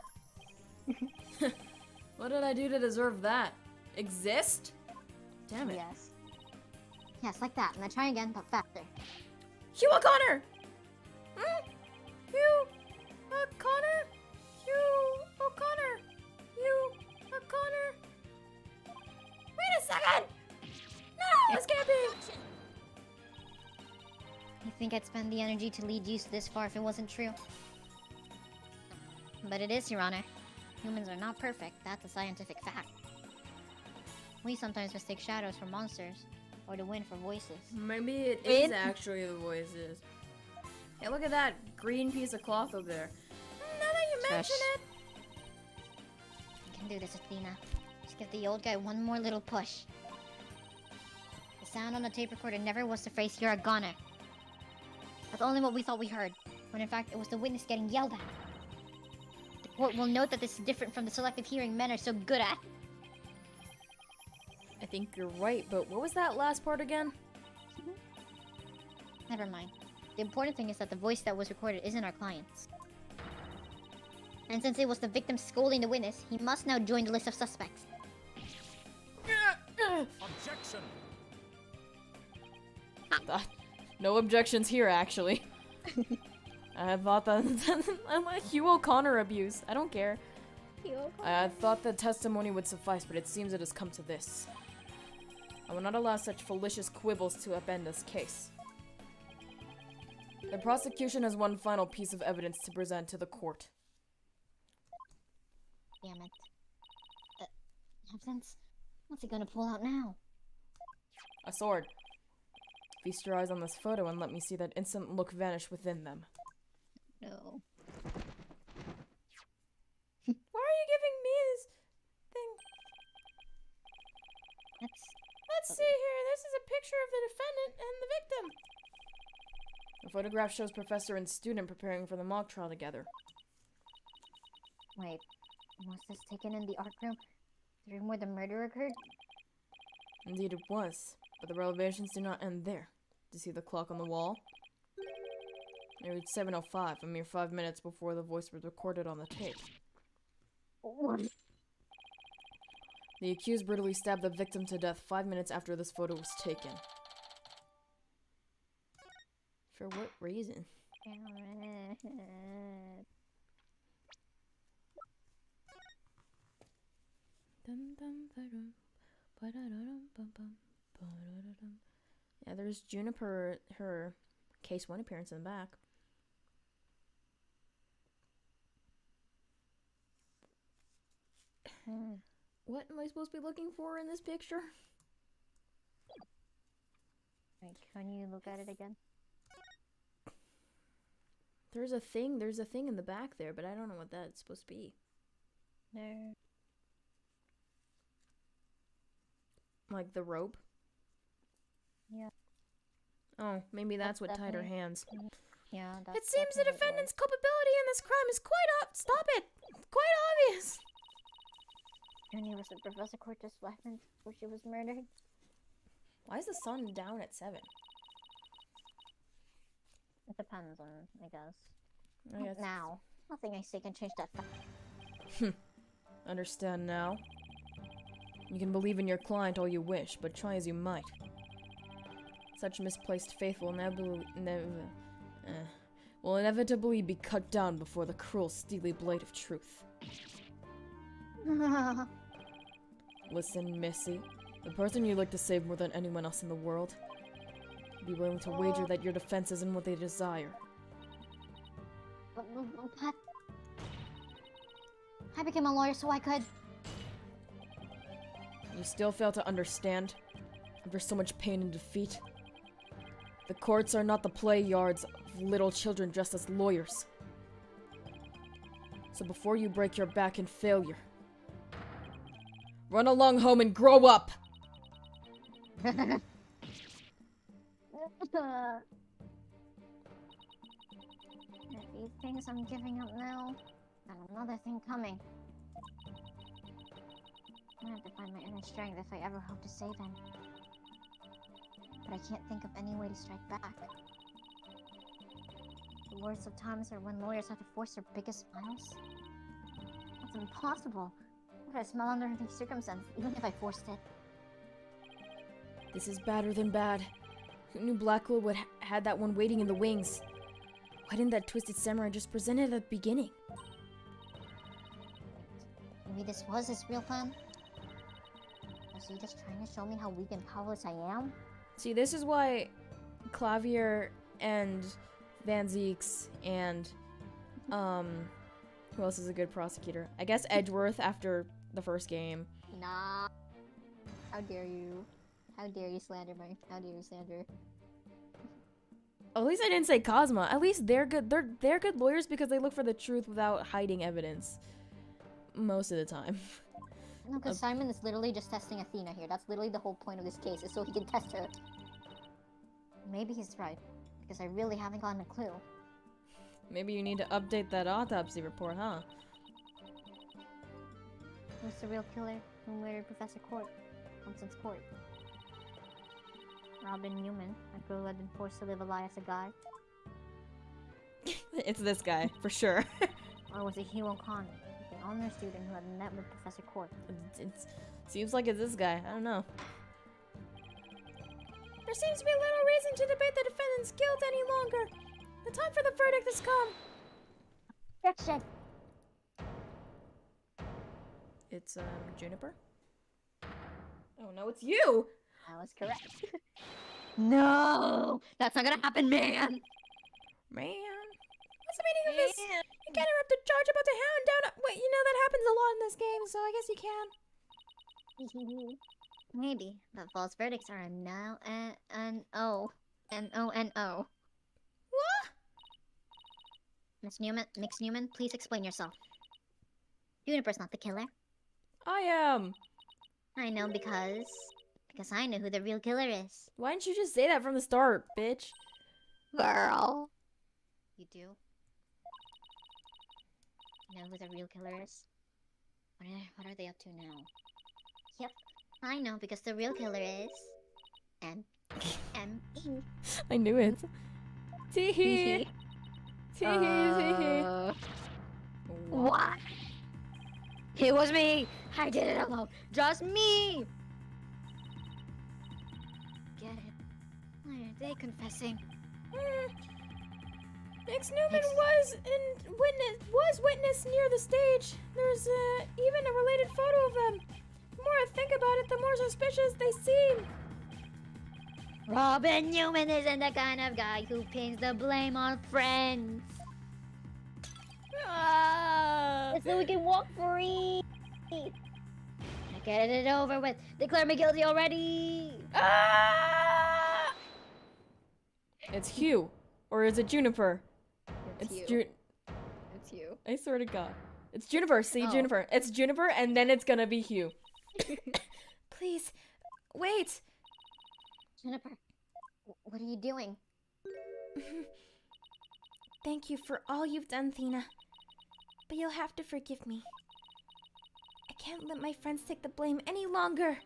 What did I do to deserve that? Exist? Damn it. Yes. Yes, like that. And then try again, but faster. Hugh O'Connor. Hugh O'Connor. Hugh O'Connor. Hugh O'Connor. Wait a second. No, this can't be. You think I'd spend the energy to lead you this far if it wasn't true? But it is, Your Honor. Humans are not perfect. That's a scientific fact. We sometimes mistake shadows for monsters, or the wind for voices. Maybe it is actually the voices. Hey, look at that green piece of cloth over there. Now that you mention it. You can do this, Athena. Just give the old guy one more little push. The sound on the tape recorder never was the phrase, "You're a goner." That's only what we thought we heard, when in fact it was the witness getting yelled at. The court will note that this is different from the selective hearing men are so good at. I think you're right, but what was that last part again? Never mind. The important thing is that the voice that was recorded isn't our client's. And since it was the victim scolding the witness, he must now join the list of suspects. Objection! No objections here, actually. I thought that I'm like Hugh O'Connor abuse. I don't care. I thought the testimony would suffice, but it seems it has come to this. I will not allow such fallacious quibbles to upend this case. The prosecution has one final piece of evidence to present to the court. Damn it. Evidence? What's he gonna pull out now? A sword. Feast your eyes on this photo and let me see that instant look vanish within them. No. Why are you giving me this thing? Let's see here. This is a picture of the defendant and the victim. The photograph shows professor and student preparing for the mock trial together. Wait, was this taken in the art room? The room where the murder occurred? Indeed it was, but the revelations do not end there. Do you see the clock on the wall? It reached 7:05, a mere 5 minutes before the voice was recorded on the tape. What? The accused brutally stabbed the victim to death 5 minutes after this photo was taken. For what reason? Yeah, there's Juniper, her case 1 appearance in the back. What am I supposed to be looking for in this picture? Wait, can you look at it again? There's a thing in the back there, but I don't know what that's supposed to be. There. Like the rope? Yeah. Oh, maybe that's what tied her definitely- hands. Yeah, that's It seems the definitely what it defendant's culpability in this crime is stop it! Quite obvious! was. Was it Professor Cortez' weapon before she was murdered? Why is the sun down at 7? It depends on, I guess. I guess. Now. Nothing I say can change that fact. Understand now? You can believe in your client all you wish, but try as you might. Such misplaced faith will inevitably be cut down before the cruel, steely blade of truth. Listen, Missy. The person you'd like to save more than anyone else in the world. Be willing to wager that your defense isn't what they desire. But I became a lawyer so I could. You still fail to understand? After so much pain and defeat? The courts are not the play yards of little children dressed as lawyers. So before you break your back in failure, run along home and grow up! If he thinks I'm giving up now, got another thing coming. I have to find my inner strength if I ever hope to save him. but I can't think of any way to strike back. The worst of times are when lawyers have to force their biggest smiles. That's impossible. What would I smile under these circumstances, even if I forced it? This is badder than bad. Who knew Blackwood would had that one waiting in the wings? Why didn't that twisted samurai just present it at the beginning? Maybe this was his real plan? Was he just trying to show me how weak and powerless I am? See, this is why Clavier and Van Zeeks and, who else is a good prosecutor? I guess Edgeworth after the first game. Nah. How dare you? How dare you slander me? How dare you slander? At least I didn't say Cosma. At least they're good. They're good lawyers because they look for the truth without hiding evidence. Most of the time. No, because Simon is literally just testing Athena here. That's literally the whole point of this case, is so he can test her. Maybe he's right, because I really haven't gotten a clue. Maybe you need to update that autopsy report, huh? Who's the real killer who murdered Professor Thompson's Court? Robin Newman, a girl who had been forced to live a lie as a guy? It's this guy, for sure. Or was it Hiro Khan, the honor student who had met with Professor Court? It seems like it's this guy. I don't know. There seems to be little reason to debate the defendant's guilt any longer. The time for the verdict has come. Objection! It's, Juniper? Oh no, it's you! I was correct. No! That's not gonna happen, man! Man. What's the meaning of this? You can't interrupt a charge about to hound down. Wait, you know that happens a lot in this game, so I guess you can. Maybe, but false verdicts are a no and an O. N-O-N-O. What? Miss Newman, please explain yourself. Juniper's not the killer. I am! I know because I know who the real killer is. Why didn't you just say that from the start, bitch? Girl. You do? Know who the real killer is? What are they up to now? Yep, I know because the real killer is M.E. I knew it. Teehee! Teehee, teehee. What? It was me! I did it alone! Just me! Get it? Why are they confessing? Nix Newman was witness near the stage. There's even a related photo of them. The more I think about it, the more suspicious they seem. Robin Newman isn't the kind of guy who pins the blame on friends. So we can walk free. Get it over with. Declare me guilty already. It's Hugh. Or is it Juniper? It's you. It's you. I swear to God. It's Juniper. See, Oh. Juniper. It's Juniper, and then it's gonna be Hugh. Please, wait. Jennifer, what are you doing? Thank you for all you've done, Thena. But you'll have to forgive me. I can't let my friends take the blame any longer.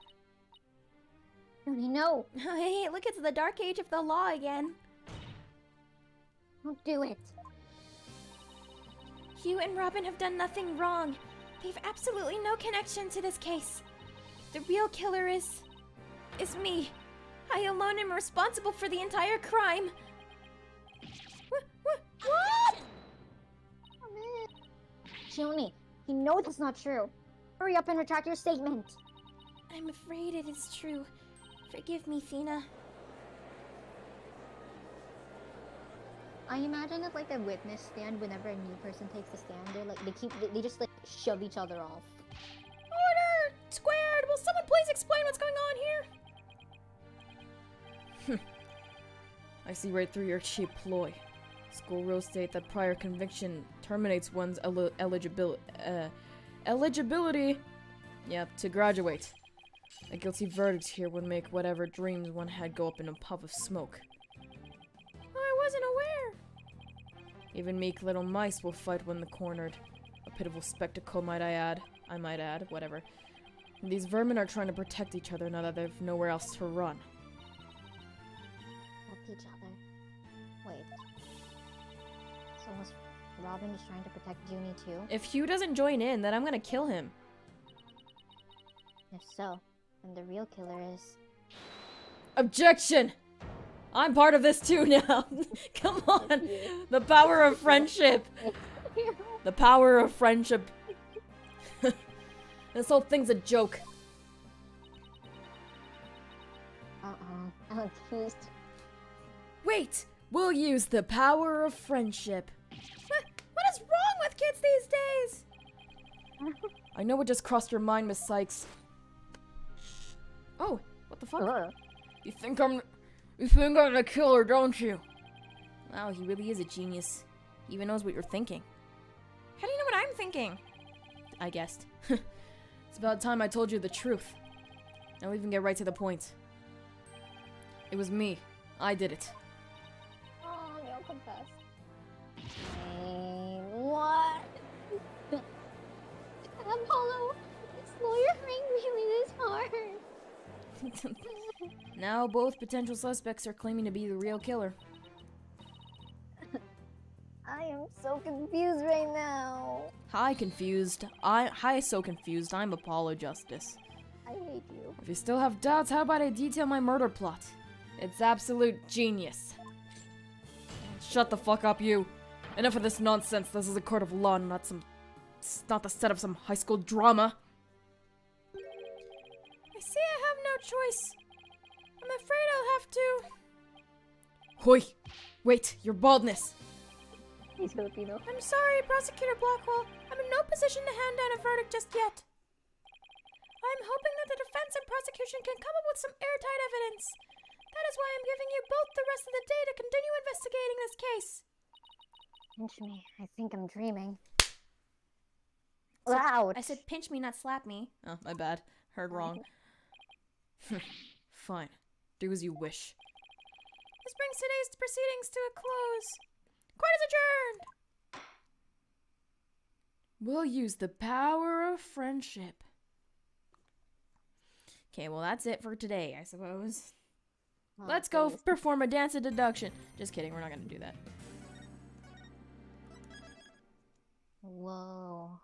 Tony, no. Hey, look, it's the dark age of the law again. Don't do it. Hugh and Robin have done nothing wrong. They've absolutely no connection to this case. The real killer is me. I alone am responsible for the entire crime. What? Joni, you know that's not true. Hurry up and retract your statement. I'm afraid it is true. Forgive me, Thena. I imagine it like a witness stand whenever a new person takes the stand. They just like shove each other off. Order squared! Will someone please explain what's going on here? I see right through your cheap ploy. School rules state that prior conviction terminates one's eligibility, to graduate. A guilty verdict here would make whatever dreams one had go up in a puff of smoke. I wasn't aware. Even meek little mice will fight when cornered. A pitiful spectacle, might I add, whatever. These vermin are trying to protect each other now that they've nowhere else to run. each other. Wait. So was Robin just trying to protect Junie too? If Hugh doesn't join in, then I'm gonna kill him. If so, then the real killer is... Objection! I'm part of this too now. Come on. The power of friendship. The power of friendship. This whole thing's a joke. I'm confused. Wait! We'll use the power of friendship. What is wrong with kids these days? I know what just crossed your mind, Miss Sykes. Oh, what the fuck? You think I'm the killer, don't you? Wow, he really is a genius. He even knows what you're thinking. How do you know what I'm thinking? I guessed. It's about time I told you the truth. Now we can get right to the point. It was me. I did it. Oh, you'll confess. What? Apollo, this lawyer made really this hard. Now both potential suspects are claiming to be the real killer. I am so confused right now. Hi, so confused. I'm Apollo Justice. I hate you. If you still have doubts, how about I detail my murder plot? It's absolute genius. Shut the fuck up, you. Enough of this nonsense. This is a court of law, not the set of some high school drama. I see I have no choice. I'm afraid I'll have to... Hoi! Wait, your baldness! He's Filipino. I'm sorry, Prosecutor Blackwell. I'm in no position to hand down a verdict just yet. I'm hoping that the defense and prosecution can come up with some airtight evidence. That is why I'm giving you both the rest of the day to continue investigating this case. Pinch me. I think I'm dreaming. Loud. I said pinch me, not slap me. Oh, my bad. Heard wrong. Fine. Do as you wish. This brings today's proceedings to a close. Court is adjourned! We'll use the power of friendship. Okay, well that's it for today, I suppose. Oh, Let's go please. perform a dance of deduction. Just kidding, we're not gonna do that. Whoa.